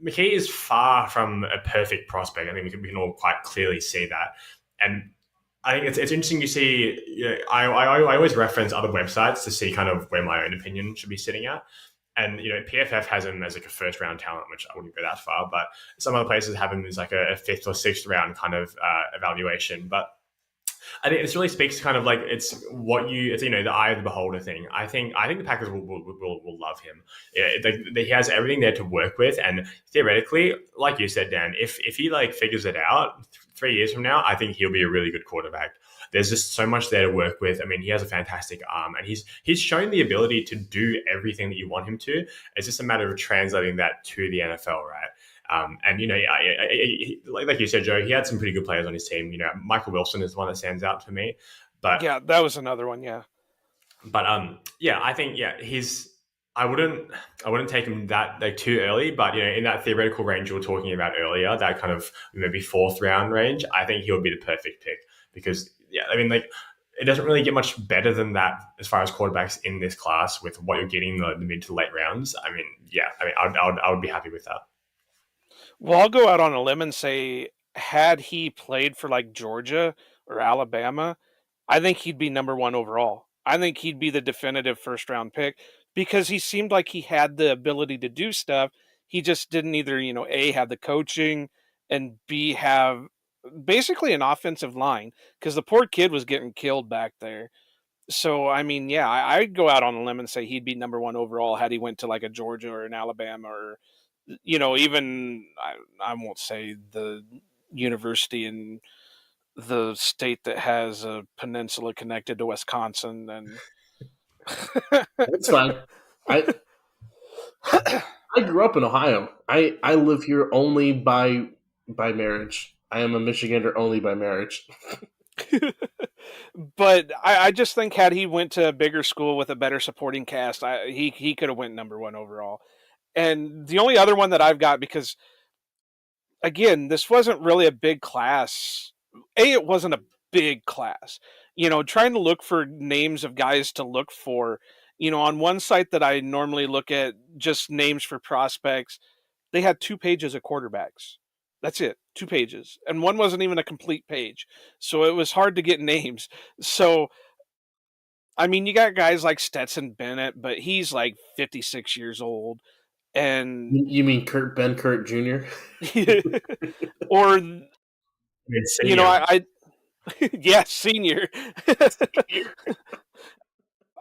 Speaker 1: McKee is far from a perfect prospect. I think we can all quite clearly see that. And I think it's interesting you see. I always reference other websites to see kind of where my own opinion should be sitting at. And PFF has him as like a first round talent, which I wouldn't go that far, but some other places have him as like a fifth or sixth round kind of evaluation. But I think this really speaks to kind of like it's the eye of the beholder thing. I think the Packers will love him. He has everything there to work with, and theoretically, like you said, Dan, if he like figures it out 3 years from now, I think he'll be a really good quarterback. There's just so much there to work with. I mean, he has a fantastic arm, and he's shown the ability to do everything that you want him to. It's just a matter of translating that to the NFL, right? And like you said, Joe, he had some pretty good players on his team. Michael Wilson is the one that stands out for me. But
Speaker 3: yeah, that was another one. Yeah,
Speaker 1: but I think I wouldn't take him that like too early. But in that theoretical range you were talking about earlier, that kind of maybe fourth round range, I think he would be the perfect pick because I mean like. It doesn't really get much better than that as far as quarterbacks in this class with what you're getting in the mid to late rounds. I would be happy with that.
Speaker 3: well, I'll go out on a limb and say, had he played for like Georgia or Alabama, I think he'd be number one overall. I think he'd be the definitive first round pick because he seemed like he had the ability to do stuff. He just didn't either, A, have the coaching and B, have basically an offensive line because the poor kid was getting killed back there. So, I mean, yeah, I'd go out on a limb and say he'd be number one overall had he went to like a Georgia or an Alabama or, even I won't say the university in the state that has a peninsula connected to Wisconsin. And
Speaker 2: That's fine. I grew up in Ohio. I live here only by marriage. I am a Michigander only by marriage.
Speaker 3: But I just think had he went to a bigger school with a better supporting cast, he could have went number one overall. And the only other one that I've got, because again, this wasn't really a big class. It wasn't a big class. Trying to look for names of guys to look for, on one site that I normally look at just names for prospects, they had 2 pages of quarterbacks. That's it, 2 pages. And one wasn't even a complete page. So it was hard to get names. So, I mean, you got guys like Stetson Bennett, but he's like 56 years old. And
Speaker 2: You mean Ben Kurt Jr.?
Speaker 3: or
Speaker 1: Senior.
Speaker 3: I yeah, senior.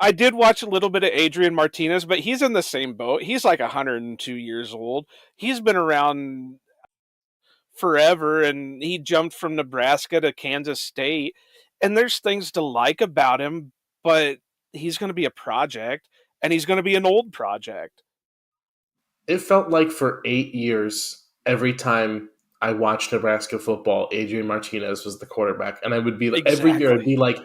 Speaker 3: I did watch a little bit of Adrian Martinez, but he's in the same boat. He's like 102 years old. He's been around forever, and he jumped from Nebraska to Kansas State. And there's things to like about him, but he's going to be a project, and he's going to be an old project.
Speaker 2: It felt like for 8 years, every time I watched Nebraska football, Adrian Martinez was the quarterback. And I would be like, every year I'd be like,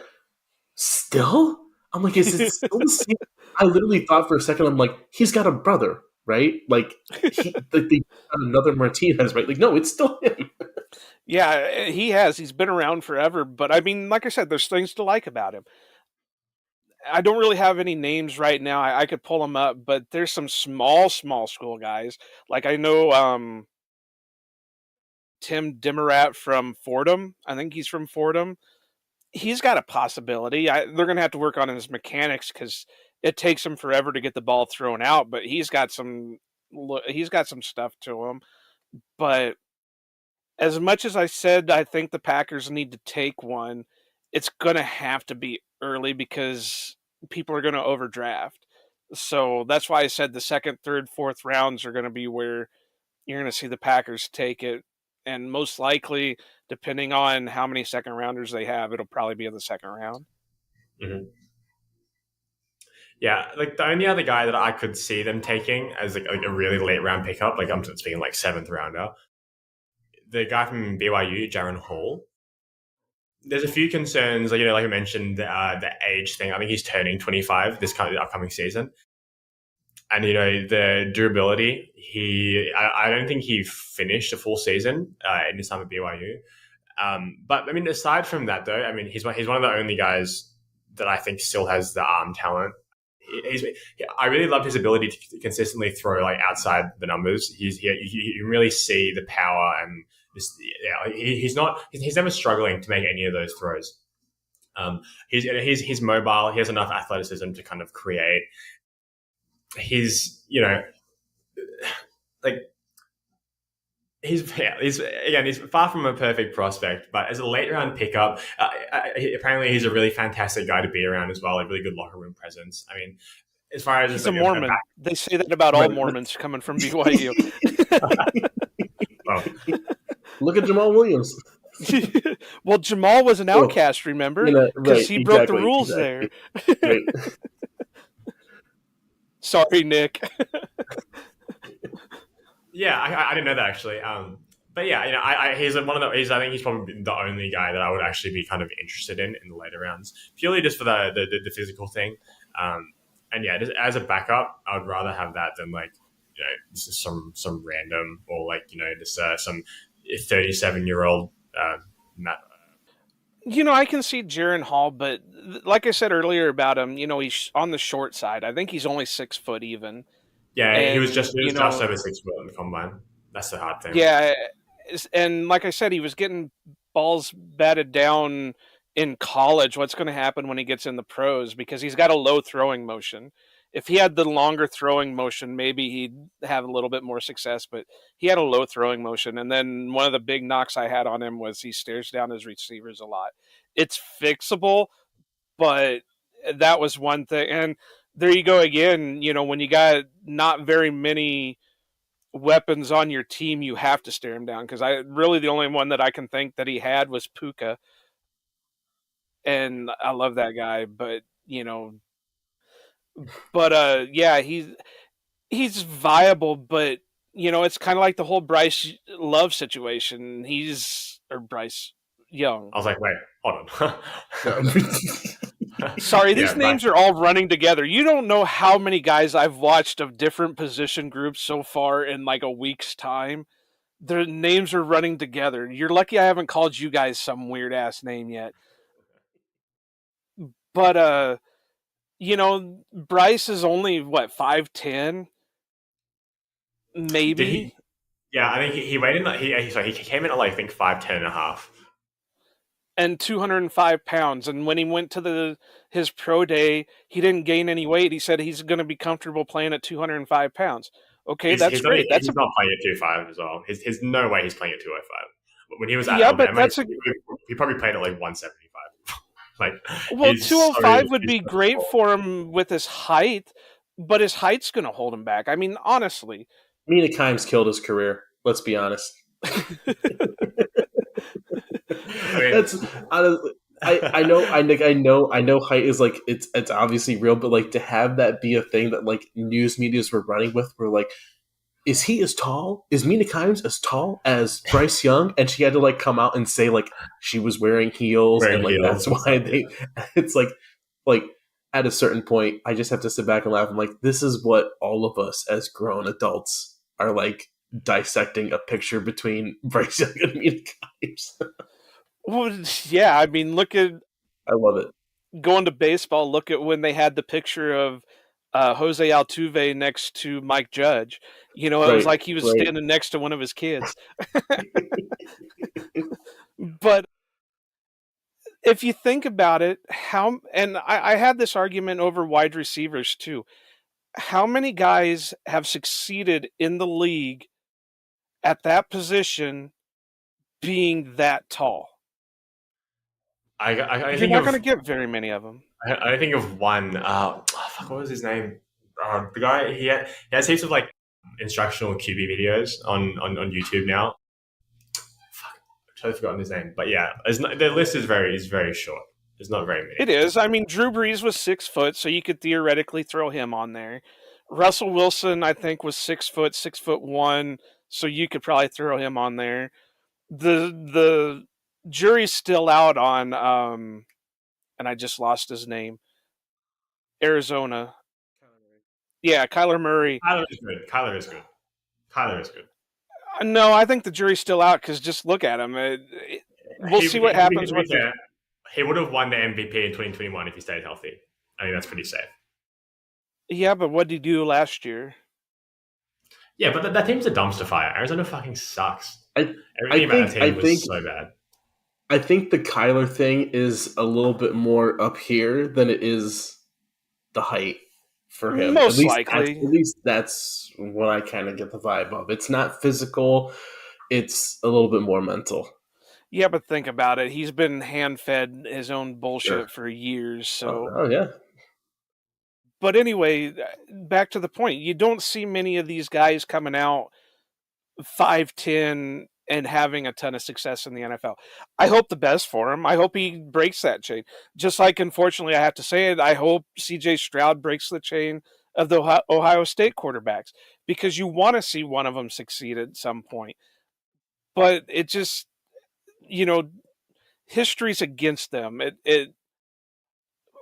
Speaker 2: still? I'm like, is it still the same? I literally thought for a second, I'm like, he's got a brother, right? Like, they got another Martinez, right? Like, no, it's still him.
Speaker 3: Yeah, he has. He's been around forever. But I mean, like I said, there's things to like about him. I don't really have any names right now. I could pull them up, but there's some small school guys. Like I know Tim Demarat from Fordham. I think he's from Fordham. He's got a possibility. They're going to have to work on his mechanics because it takes him forever to get the ball thrown out. But he's got some stuff to him. But as much as I said, I think the Packers need to take one. It's going to have to be early because people are going to overdraft. So that's why I said the second, third, fourth rounds are going to be where you're going to see the Packers take it. And most likely, depending on how many second rounders they have, it'll probably be in the second round.
Speaker 1: Mm-hmm. Yeah, like the only other guy that I could see them taking as like a really late round pickup, like I'm speaking like seventh rounder, the guy from BYU, Jaron Hall. There's a few concerns, like I mentioned, the age thing. I think he's turning 25 this kind of upcoming season, and the durability. I don't think he finished a full season in his time at BYU. But I mean, aside from that, though, I mean, he's one of the only guys that I think still has the arm talent. I really loved his ability to consistently throw like outside the numbers. You can really see the power and he's never struggling to make any of those throws. He's mobile. He has enough athleticism to kind of create. he's like he's far from a perfect prospect, but as a late round pickup, apparently he's a really fantastic guy to be around as well. A really good locker room presence. I mean, as far as
Speaker 3: He's
Speaker 1: like
Speaker 3: a Mormon. They say that about all Mormons coming from BYU.
Speaker 1: well,
Speaker 2: Look at Jamal Williams.
Speaker 3: Well, Jamal was an outcast, remember? Because he broke the rules there.
Speaker 2: Right.
Speaker 3: Sorry, Nick.
Speaker 1: Yeah, I didn't know that actually. But yeah, he's one of the. I think he's probably the only guy that I would actually be kind of interested in the later rounds, purely just for the physical thing. And yeah, just as a backup, I would rather have that than just some random or just some 37-year-old Matt.
Speaker 3: I can see Jaron Hall, but like I said earlier about him, he's on the short side. I think he's only 6 foot even.
Speaker 1: Yeah,
Speaker 3: and,
Speaker 1: he was just over 6 foot in the combine. That's the hard thing.
Speaker 3: Yeah, and like I said, he was getting balls batted down in college. What's going to happen when he gets in the pros? Because he's got a low throwing motion. If he had the longer throwing motion, maybe he'd have a little bit more success, but he had a low throwing motion. And then one of the big knocks I had on him was he stares down his receivers a lot. It's fixable, but that was one thing. And there you go again, when you got not very many weapons on your team, you have to stare him down, because the only one that I can think that he had was Puka. And I love that guy, but yeah, he's viable, but it's kind of like the whole Bryce Love situation. Bryce Young.
Speaker 1: I was like, wait, hold on.
Speaker 3: Sorry, these names are all running together. You don't know how many guys I've watched of different position groups so far in like a week's time. Their names are running together. You're lucky I haven't called you guys some weird ass name yet. But Bryce is only 5'10", maybe.
Speaker 1: I think he weighed in. He came in at I think 5'10" and a half.
Speaker 3: And 205 pounds. And when he went to his pro day, he didn't gain any weight. He said he's going to be comfortable playing at 205 pounds. Okay, that's great.
Speaker 1: He's not playing at 205 as well. There's no way he's playing at 205. When he was at
Speaker 3: Alabama,
Speaker 1: he probably played at 175.
Speaker 3: 205 would be great for him with his height, but his height's going to hold him back. I mean, honestly.
Speaker 2: Mina Kimes killed his career. Let's be honest. I know height is it's obviously real, but to have that be a thing that news medias were running with, were is he as tall? Is Mina Kimes as tall as Bryce Young? And she had to come out and say she was wearing heels that's why it's at a certain point I just have to sit back and laugh. I'm like, this is what all of us as grown adults are dissecting a picture between Bryce Young and Mina Kimes.
Speaker 3: Well, yeah, I mean,
Speaker 2: I love it.
Speaker 3: Going to baseball, look at when they had the picture of Jose Altuve next to Mike Judge. It was like he was standing next to one of his kids. But if you think about it, I had this argument over wide receivers too. How many guys have succeeded in the league at that position being that tall? You're not going to get very many of them.
Speaker 1: I think of one. What was his name? The guy he has heaps of instructional QB videos on YouTube now. I've totally forgotten his name, but yeah, the list is very short. There's not very many.
Speaker 3: It is. I mean, Drew Brees was 6 foot, so you could theoretically throw him on there. Russell Wilson, I think, was 6 foot, 6'1", so you could probably throw him on there. The jury's still out on, and I just lost his name. Arizona. Yeah, Kyler Murray.
Speaker 1: Kyler is good.
Speaker 3: No, I think the jury's still out because just look at him. We'll see what happens with him.
Speaker 1: He would have won the MVP in 2021 if he stayed healthy. I think that's pretty safe.
Speaker 3: Yeah, but what did he do last year?
Speaker 1: Yeah, but that team's a dumpster fire. Arizona fucking sucks.
Speaker 2: Everything
Speaker 1: about that team was so bad.
Speaker 2: I think the Kyler thing is a little bit more up here than it is the height. for him.
Speaker 3: Most likely.
Speaker 2: At least that's what I kind of get the vibe of. It's not physical; it's a little bit more mental.
Speaker 3: Yeah, but think about it. He's been hand-fed his own
Speaker 2: Sure.
Speaker 3: bullshit for years. So,
Speaker 2: Oh yeah.
Speaker 3: but anyway, back to the point. You don't see many of these guys coming out 5'10" and having a ton of success in the NFL. I hope the best for him. I hope he breaks that chain. Just like, unfortunately, I have to say it, I hope CJ Stroud breaks the chain of the Ohio State quarterbacks, because you want to see one of them succeed at some point. But it just, you know, history's against them.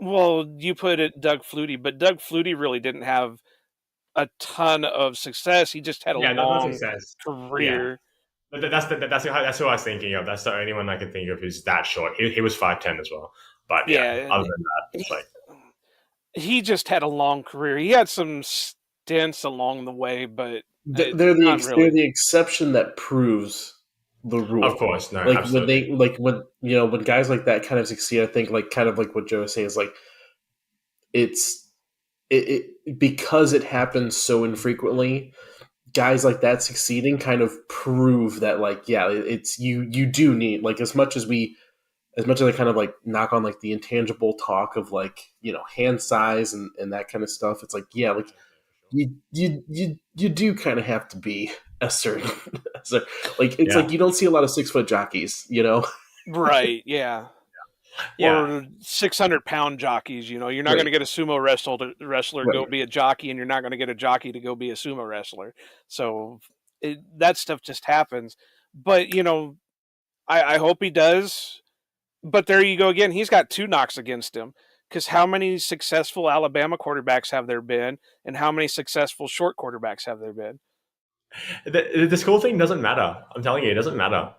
Speaker 3: Well, you put it Doug Flutie, but Doug Flutie really didn't have a ton of success. He just had a
Speaker 1: Yeah, that
Speaker 3: long
Speaker 1: makes sense. Yeah.
Speaker 3: career.
Speaker 1: But that's who I was thinking of. That's the only one I could think of who's that short. He was 5'10" as well. But yeah,
Speaker 3: Yeah,
Speaker 1: other than that, it's like
Speaker 3: he just had a long career. He had some stints along the way, but not
Speaker 2: They're
Speaker 3: really.
Speaker 2: the exception that proves the rule.
Speaker 1: of course, no,
Speaker 2: Like
Speaker 1: absolutely.
Speaker 2: when guys like that kind of succeed, I think like kind of like what Joe was saying is like it's because it happens so infrequently. Guys like that succeeding kind of prove that like yeah, it's you do need like as much as I kind of like knock on like the intangible talk of like hand size and that kind of stuff. It's like yeah, like you do kind of have to be a certain so, like it's
Speaker 1: Yeah.
Speaker 2: like you don't see a lot of 6 foot jockeys,
Speaker 3: Right, yeah.
Speaker 1: Yeah.
Speaker 3: Or 600-pound jockeys. You're not
Speaker 2: Right.
Speaker 3: going to get a sumo wrestler to go
Speaker 2: Right.
Speaker 3: be a jockey, and you're not going to get a jockey to go be a sumo wrestler. So that stuff just happens. But I hope he does. But there you go again. He's got 2 knocks against him. Because how many successful Alabama quarterbacks have there been, and how many successful short quarterbacks have there been?
Speaker 1: The school thing doesn't matter. I'm telling you, it doesn't matter.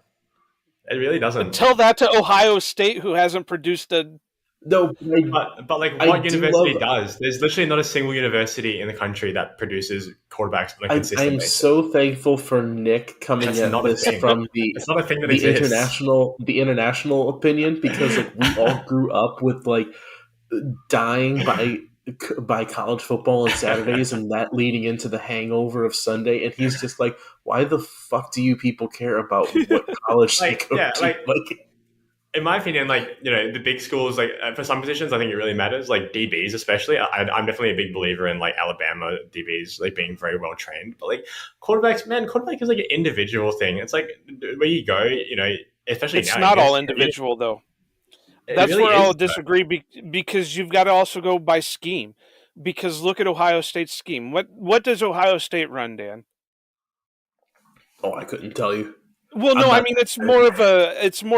Speaker 1: It really doesn't.
Speaker 3: Tell that to Ohio State, who hasn't produced a.
Speaker 2: No,
Speaker 1: But like,
Speaker 2: I
Speaker 1: what
Speaker 2: do
Speaker 1: university
Speaker 2: love.
Speaker 1: does? There's literally not a single university in the country that produces quarterbacks on a
Speaker 2: I
Speaker 1: consistent
Speaker 2: am
Speaker 1: basis.
Speaker 2: so thankful for Nick coming
Speaker 1: That's
Speaker 2: at
Speaker 1: not a
Speaker 2: this
Speaker 1: thing.
Speaker 2: from
Speaker 1: It's not a thing that
Speaker 2: the
Speaker 1: exists.
Speaker 2: international opinion because like we all grew up with like dying by college football on Saturdays and that leading into the hangover of Sunday, and he's just like, why the fuck do you people care about what college they
Speaker 1: Like,
Speaker 2: go
Speaker 1: yeah,
Speaker 2: to?
Speaker 1: like
Speaker 2: Like,
Speaker 1: in my opinion, like the big schools, like for some positions, I think it really matters. Like DBs, especially, I'm definitely a big believer in like Alabama DBs, like being very well trained. But like quarterbacks, man, quarterback is like an individual thing. It's like where you go, especially
Speaker 3: It's
Speaker 1: now.
Speaker 3: not all individual, though.
Speaker 1: It
Speaker 3: That's
Speaker 1: really
Speaker 3: where I'll
Speaker 1: is.
Speaker 3: disagree because you've got to also go by scheme. Because look at Ohio State's scheme. What does Ohio State run, Dan?
Speaker 2: oh, I couldn't tell you.
Speaker 3: Well,
Speaker 2: I'm
Speaker 3: no, I
Speaker 2: not.
Speaker 3: mean it's more of a
Speaker 2: It's an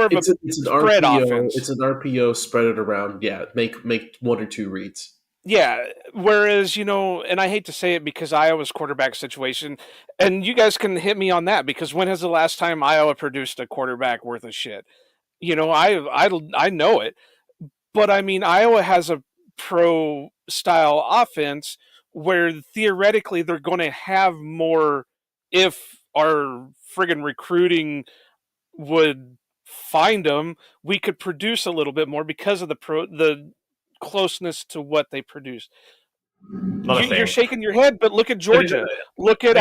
Speaker 3: spread
Speaker 2: RPO.
Speaker 3: offense.
Speaker 2: It's an RPO. Spread it around. Yeah, make 1 or 2 reads.
Speaker 3: Yeah. Whereas, and I hate to say it because Iowa's quarterback situation, and you guys can hit me on that because when has the last time Iowa produced a quarterback worth of shit? I know it, but I mean Iowa has a pro style offense where theoretically they're going to have more if our friggin' recruiting would find them, we could produce a little bit more because of the closeness to what they produce.
Speaker 1: Not a
Speaker 3: You're
Speaker 1: thing.
Speaker 3: shaking your head, but look at
Speaker 1: But
Speaker 3: Georgia, look at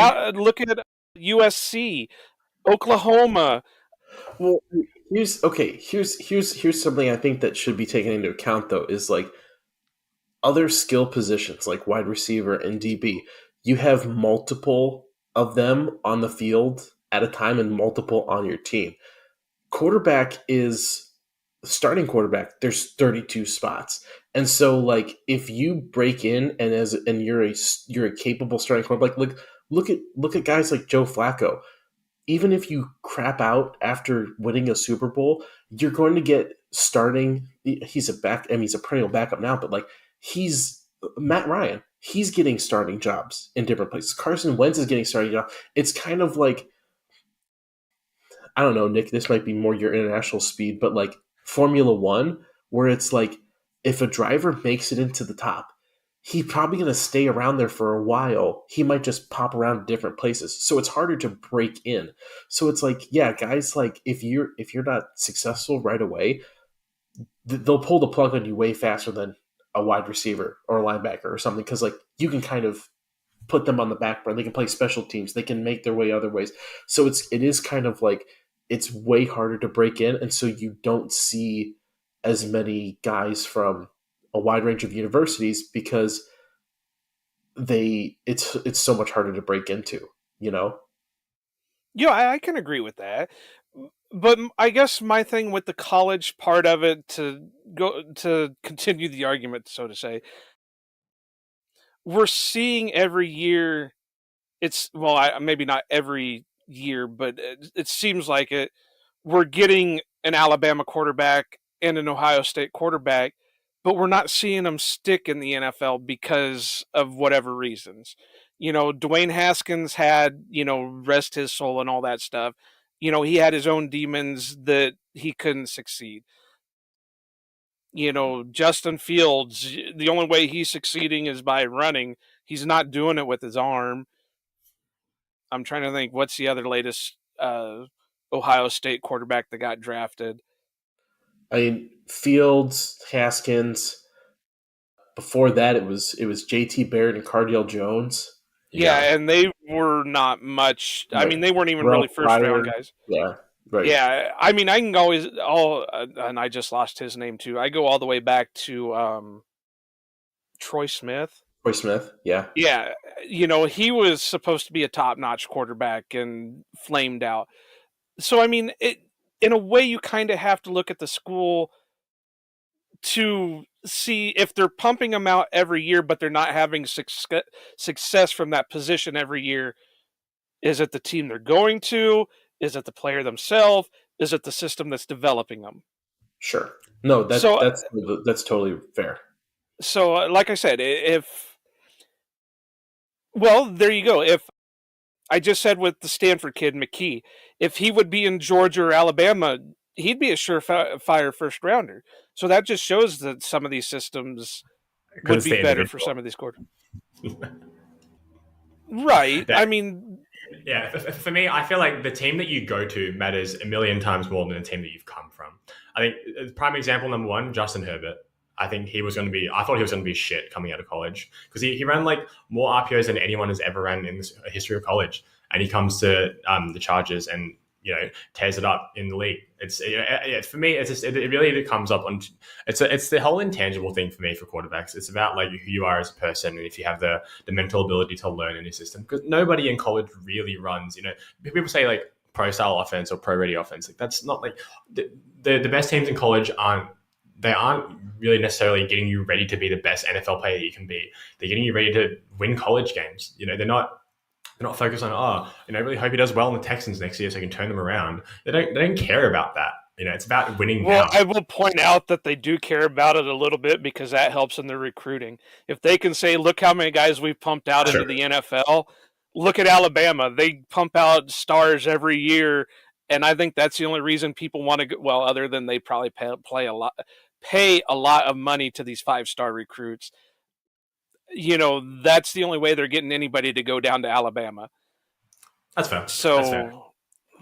Speaker 3: USC, Oklahoma.
Speaker 2: Well, here's something I think that should be taken into account though is like other skill positions like wide receiver and DB. You have multiple of them on the field at a time and multiple on your team. Quarterback is starting quarterback. There's 32 spots, and so like if you break in and you're a capable starting quarterback, like look at guys like Joe Flacco. Even if you crap out after winning a Super Bowl, you're going to get starting. He's a back. I mean, he's a perennial backup now, but like he's Matt Ryan. He's getting starting jobs in different places. Carson Wentz is getting starting jobs. It's kind of like I don't know, Nick. This might be more your international speed, but like Formula One, where it's like if a driver makes it into the top, he's probably going to stay around there for a while. He might just pop around different places. So it's harder to break in. So it's like, yeah, guys, like if you're not successful right away, they'll pull the plug on you way faster than a wide receiver or a linebacker or something, because like you can kind of put them on the back burner. They can play special teams. They can make their way other ways. So it is kind of like it's way harder to break in, and so you don't see as many guys from a wide range of universities because it's so much harder to break into, you know?
Speaker 3: Yeah, I can agree with that. But I guess my thing with the college part of it, to continue the argument, so to say, we're seeing every year. It's well, maybe not every year, but it seems like it. We're getting an Alabama quarterback and an Ohio State quarterback, but we're not seeing them stick in the NFL because of whatever reasons. Dwayne Haskins had, rest his soul and all that stuff. He had his own demons that he couldn't succeed. Justin Fields, the only way he's succeeding is by running. He's not doing it with his arm. I'm trying to think, what's the other latest Ohio State quarterback that got drafted?
Speaker 2: I mean, Fields, Haskins. Before that, it was J.T. Barrett and Cardale Jones.
Speaker 3: Yeah, and they were not much. I mean, they weren't even really first round guys.
Speaker 2: Yeah, right.
Speaker 3: Yeah, I mean, I can always and I just lost his name too. I go all the way back to Troy Smith.
Speaker 2: Troy Smith, yeah.
Speaker 3: Yeah, he was supposed to be a top-notch quarterback and flamed out. So, I mean, in a way, you kind of have to look at the school to see if they're pumping them out every year, but they're not having success from that position every year. Is it the team they're going to? Is it the player themselves? Is it the system that's developing them?
Speaker 2: Sure. No, that's totally fair.
Speaker 3: So, like I said, well, there you go. If I just said with the Stanford kid, McKee, if he would be in Georgia or Alabama, he'd be a surefire first rounder. So that just shows that some of these systems would be better for some of these quarterbacks. Right. I mean,
Speaker 1: yeah, for me, I feel like the team that you go to matters a million times more than the team that you've come from. I think prime example number one, Justin Herbert. I thought he was going to be shit coming out of college because he ran like more RPOs than anyone has ever ran in the history of college. And he comes to the Chargers and, tears it up in the league. For me, it really comes up on, it's the whole intangible thing for me for quarterbacks. It's about like who you are as a person and if you have the mental ability to learn in your system, because nobody in college really runs, people say like pro style offense or pro ready offense. Like that's not like the best teams in college aren't really necessarily getting you ready to be the best NFL player you can be. They're getting you ready to win college games. They're not focused on, I really hope he does well in the Texans next year so I can turn them around. They don't care about that. It's about winning now.
Speaker 3: Well, I will point out that they do care about it a little bit because that helps in their recruiting. If they can say, look how many guys we've pumped out into the NFL, look at Alabama. They pump out stars every year, and I think that's the only reason people want to go, well, other than they probably pay a lot of money to these 5-star recruits. That's the only way they're getting anybody to go down to Alabama.
Speaker 1: That's fair.
Speaker 3: So,
Speaker 1: that's fair.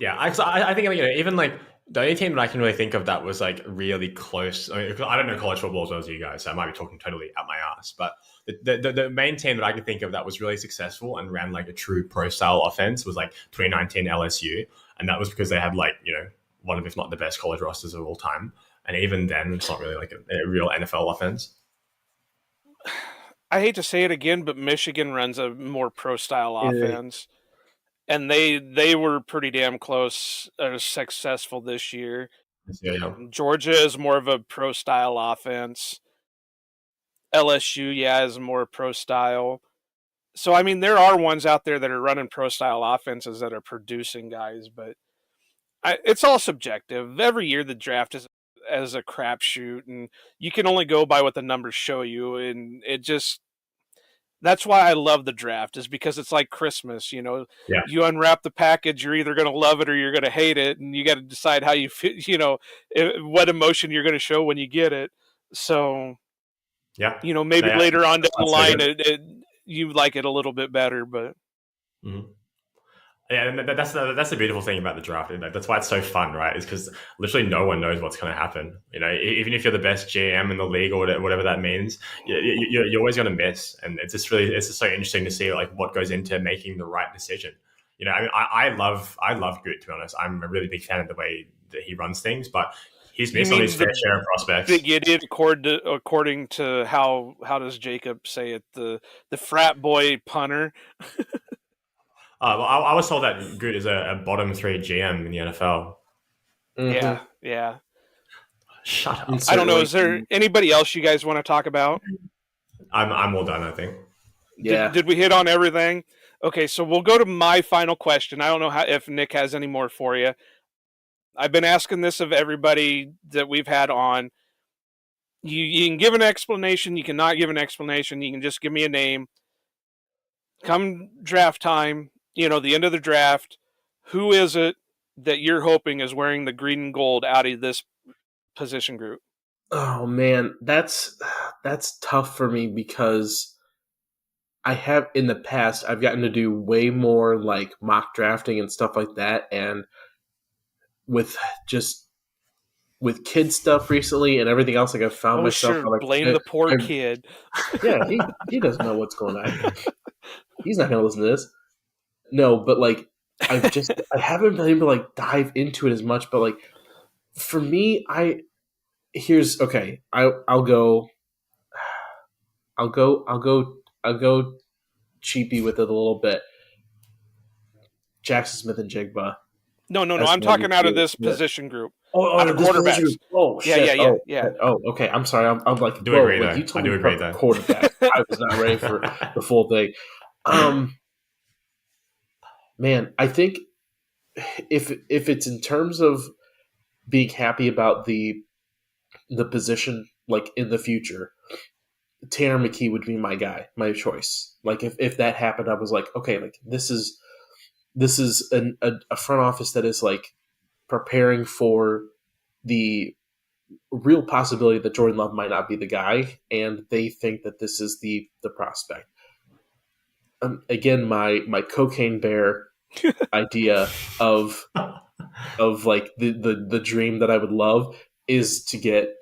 Speaker 1: Yeah, I think even like the only team that I can really think of that was like really close. I don't know college football as well as you guys, so I might be talking totally out my ass. But the main team that I can think of that was really successful and ran like a true pro style offense was like 2019 LSU, and that was because they had like one of, if not the best college rosters of all time. And even then, it's not really like a real NFL offense.
Speaker 3: I hate to say it again, but Michigan runs a more pro-style offense. And they were pretty damn close, successful this year.
Speaker 1: Yeah.
Speaker 3: Georgia is more of a pro-style offense. LSU, is more pro-style. So, I mean, there are ones out there that are running pro-style offenses that are producing guys, but it's all subjective. Every year the draft is as a crapshoot, and you can only go by what the numbers show you, and that's why I love the draft, is because it's like Christmas. You unwrap the package, you're either going to love it or you're going to hate it, and you got to decide how you feel, what emotion you're going to show when you get it. So, maybe later on down the line, you like it a little bit better, but.
Speaker 1: Mm-hmm. Yeah, and that's the beautiful thing about the draft. That's why it's so fun, right? Is because literally no one knows what's going to happen. Even if you're the best GM in the league or whatever that means, you're always going to miss. And it's just so interesting to see like what goes into making the right decision. I mean, I love Good, to be honest. I'm a really big fan of the way that he runs things, but he's
Speaker 3: You
Speaker 1: missed on his
Speaker 3: mean
Speaker 1: fair
Speaker 3: the
Speaker 1: share of prospects.
Speaker 3: big idiot, according to how does Jacob say it? The frat boy punter.
Speaker 1: Well, I was told that Good is a bottom three GM in the NFL.
Speaker 3: Yeah,
Speaker 2: Mm-hmm.
Speaker 3: yeah.
Speaker 1: Shut
Speaker 2: And
Speaker 1: up.
Speaker 3: I don't know. Is
Speaker 2: certainly,
Speaker 3: there anybody else you guys want to talk about?
Speaker 1: I'm all done, I think.
Speaker 2: yeah.
Speaker 3: Did we hit on everything? Okay, so we'll go to my final question. I don't know if Nick has any more for you. I've been asking this of everybody that we've had on. You can give an explanation. You cannot give an explanation. You can just give me a name. Come draft time, the end of the draft, who is it that you're hoping is wearing the green and gold out of this position group?
Speaker 2: Oh man, that's tough for me because I have in the past I've gotten to do way more like mock drafting and stuff like that, and with just with kid stuff recently and everything else, like I've found
Speaker 3: Oh,
Speaker 2: myself
Speaker 3: sure.
Speaker 2: like
Speaker 3: Blame the poor
Speaker 2: I,
Speaker 3: kid.
Speaker 2: yeah, he doesn't know what's going on. He's not gonna listen to this. No, but like I haven't been able to like dive into it as much. But like for me, here's okay. I'll go cheapy with it a little bit. Jackson Smith and Jigba
Speaker 3: No.
Speaker 2: as
Speaker 3: I'm
Speaker 2: number
Speaker 3: talking out of
Speaker 2: two.
Speaker 3: this
Speaker 2: Yeah.
Speaker 3: position group.
Speaker 2: Oh,
Speaker 3: Out of
Speaker 2: this position
Speaker 3: quarterbacks.
Speaker 2: group. Oh
Speaker 3: Yeah,
Speaker 2: shit.
Speaker 3: yeah.
Speaker 2: Oh, okay. I'm sorry. I'm like,
Speaker 1: I do
Speaker 2: whoa.
Speaker 1: agree,
Speaker 2: Like
Speaker 1: though.
Speaker 2: you
Speaker 1: I
Speaker 2: told
Speaker 1: do
Speaker 2: me
Speaker 1: agree, though.
Speaker 2: quarterback. I was not ready for the full thing. Man, I think if it's in terms of being happy about the position, like in the future, Tanner McKee would be my guy, my choice. Like if that happened, I was like, okay, like this is a front office that is like preparing for the real possibility that Jordan Love might not be the guy, and they think that this is the prospect. Again, my cocaine bear idea of like the dream that I would love is to get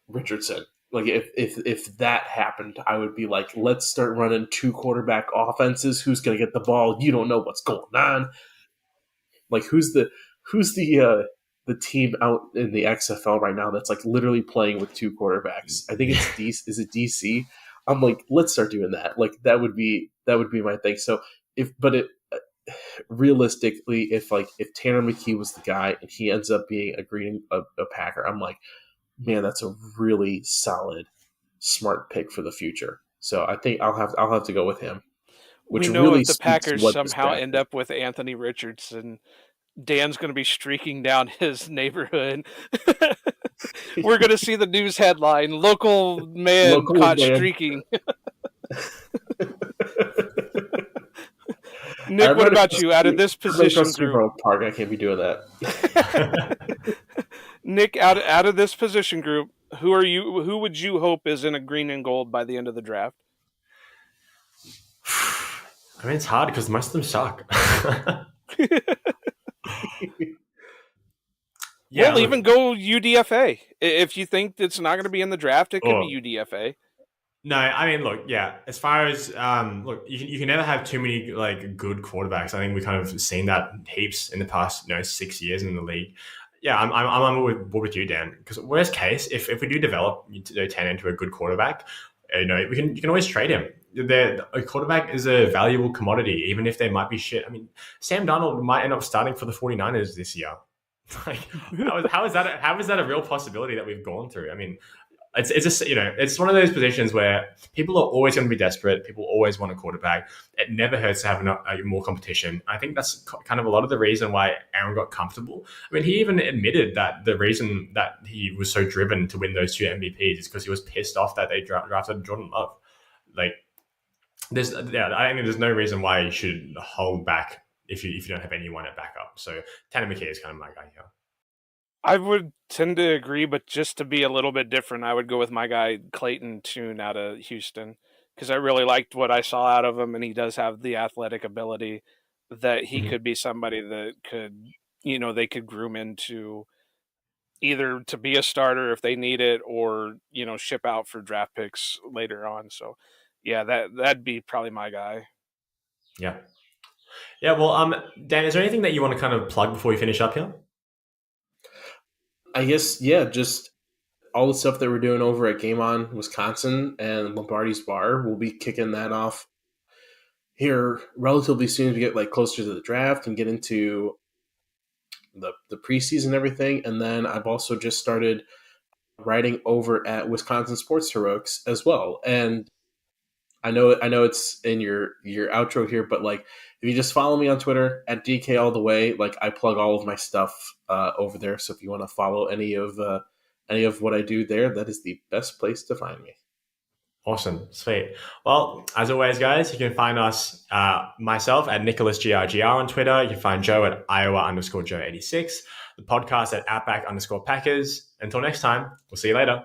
Speaker 2: Richardson. Like if that happened, I would be like, let's start running two quarterback offenses. Who's going to get the ball? You don't know what's going on. Like who's the team out in the XFL right now that's like literally playing with two quarterbacks? I think it's DC. Is it DC? I'm like, let's start doing that. Like that would be my thing. So realistically, if Tanner McKee was the guy and he ends up being a Packer, I'm like, man, that's a really solid, smart pick for the future. So I think I'll have to go with him,
Speaker 3: We
Speaker 2: which
Speaker 3: know
Speaker 2: really
Speaker 3: if the
Speaker 2: speaks to
Speaker 3: Packers
Speaker 2: what this
Speaker 3: somehow
Speaker 2: draft
Speaker 3: end
Speaker 2: is.
Speaker 3: up with Anthony Richardson, Dan's going to be streaking down his neighborhood. We're going to see the news headline: local man
Speaker 2: Local
Speaker 3: caught
Speaker 2: man.
Speaker 3: streaking. Nick, what about you? Out of this position group,
Speaker 2: Park, I can't be doing that.
Speaker 3: Nick, out of this position group, who would you hope is in a green and gold by the end of the draft?
Speaker 1: I mean, it's hard because most of them suck. Yeah,
Speaker 3: Well,
Speaker 1: look,
Speaker 3: even go UDFA. If you think it's not going to be in the draft, it could be UDFA.
Speaker 1: no, I mean, look, yeah. As far as look, you can never have too many like good quarterbacks. I think we kind of seen that heaps in the past, 6 years in the league. Yeah, I'm on with you, Dan. Because worst case, if we do develop Tan into a good quarterback, you can always trade him. A quarterback is a valuable commodity, even if they might be shit. I mean, Sam Darnold might end up starting for the 49ers this year. Like, how is that a real possibility that we've gone through? I mean, it's just it's one of those positions where people are always going to be desperate. People always want a quarterback. It never hurts to have more competition. I think that's kind of a lot of the reason why Aaron got comfortable. I mean, he even admitted that the reason that he was so driven to win those two MVPs is because he was pissed off that they drafted Jordan Love. Like, I mean, there's no reason why you should hold back if you don't have anyone at backup. So Tanner McKee is kind of my guy here.
Speaker 3: I would tend to agree, but just to be a little bit different, I would go with my guy Clayton Tune out of Houston because I really liked what I saw out of him, and he does have the athletic ability that he
Speaker 1: Mhm.
Speaker 3: could be somebody that could, they could groom into either to be a starter if they need it, or ship out for draft picks later on. So yeah, that'd be probably my guy.
Speaker 1: Yeah. Yeah. Well, Dan, is there anything that you want to kind of plug before we finish up here?
Speaker 2: I guess, yeah, just all the stuff that we're doing over at Game On Wisconsin and Lombardi's Bar. We'll be kicking that off here relatively soon as we get like closer to the draft and get into the preseason and everything. And then I've also just started writing over at Wisconsin Sports Heroics as well. And I know it's in your outro here, but like if you just follow me on Twitter at DK all the way, like I plug all of my stuff over there. So if you want to follow any of what I do there, that is the best place to find me.
Speaker 1: Awesome. Sweet. Well, as always, guys, you can find us, myself at NicholasGRGR on Twitter. You can find Joe at Iowa_Joe86, the podcast at Outback_Packers. Until next time, we'll see you later.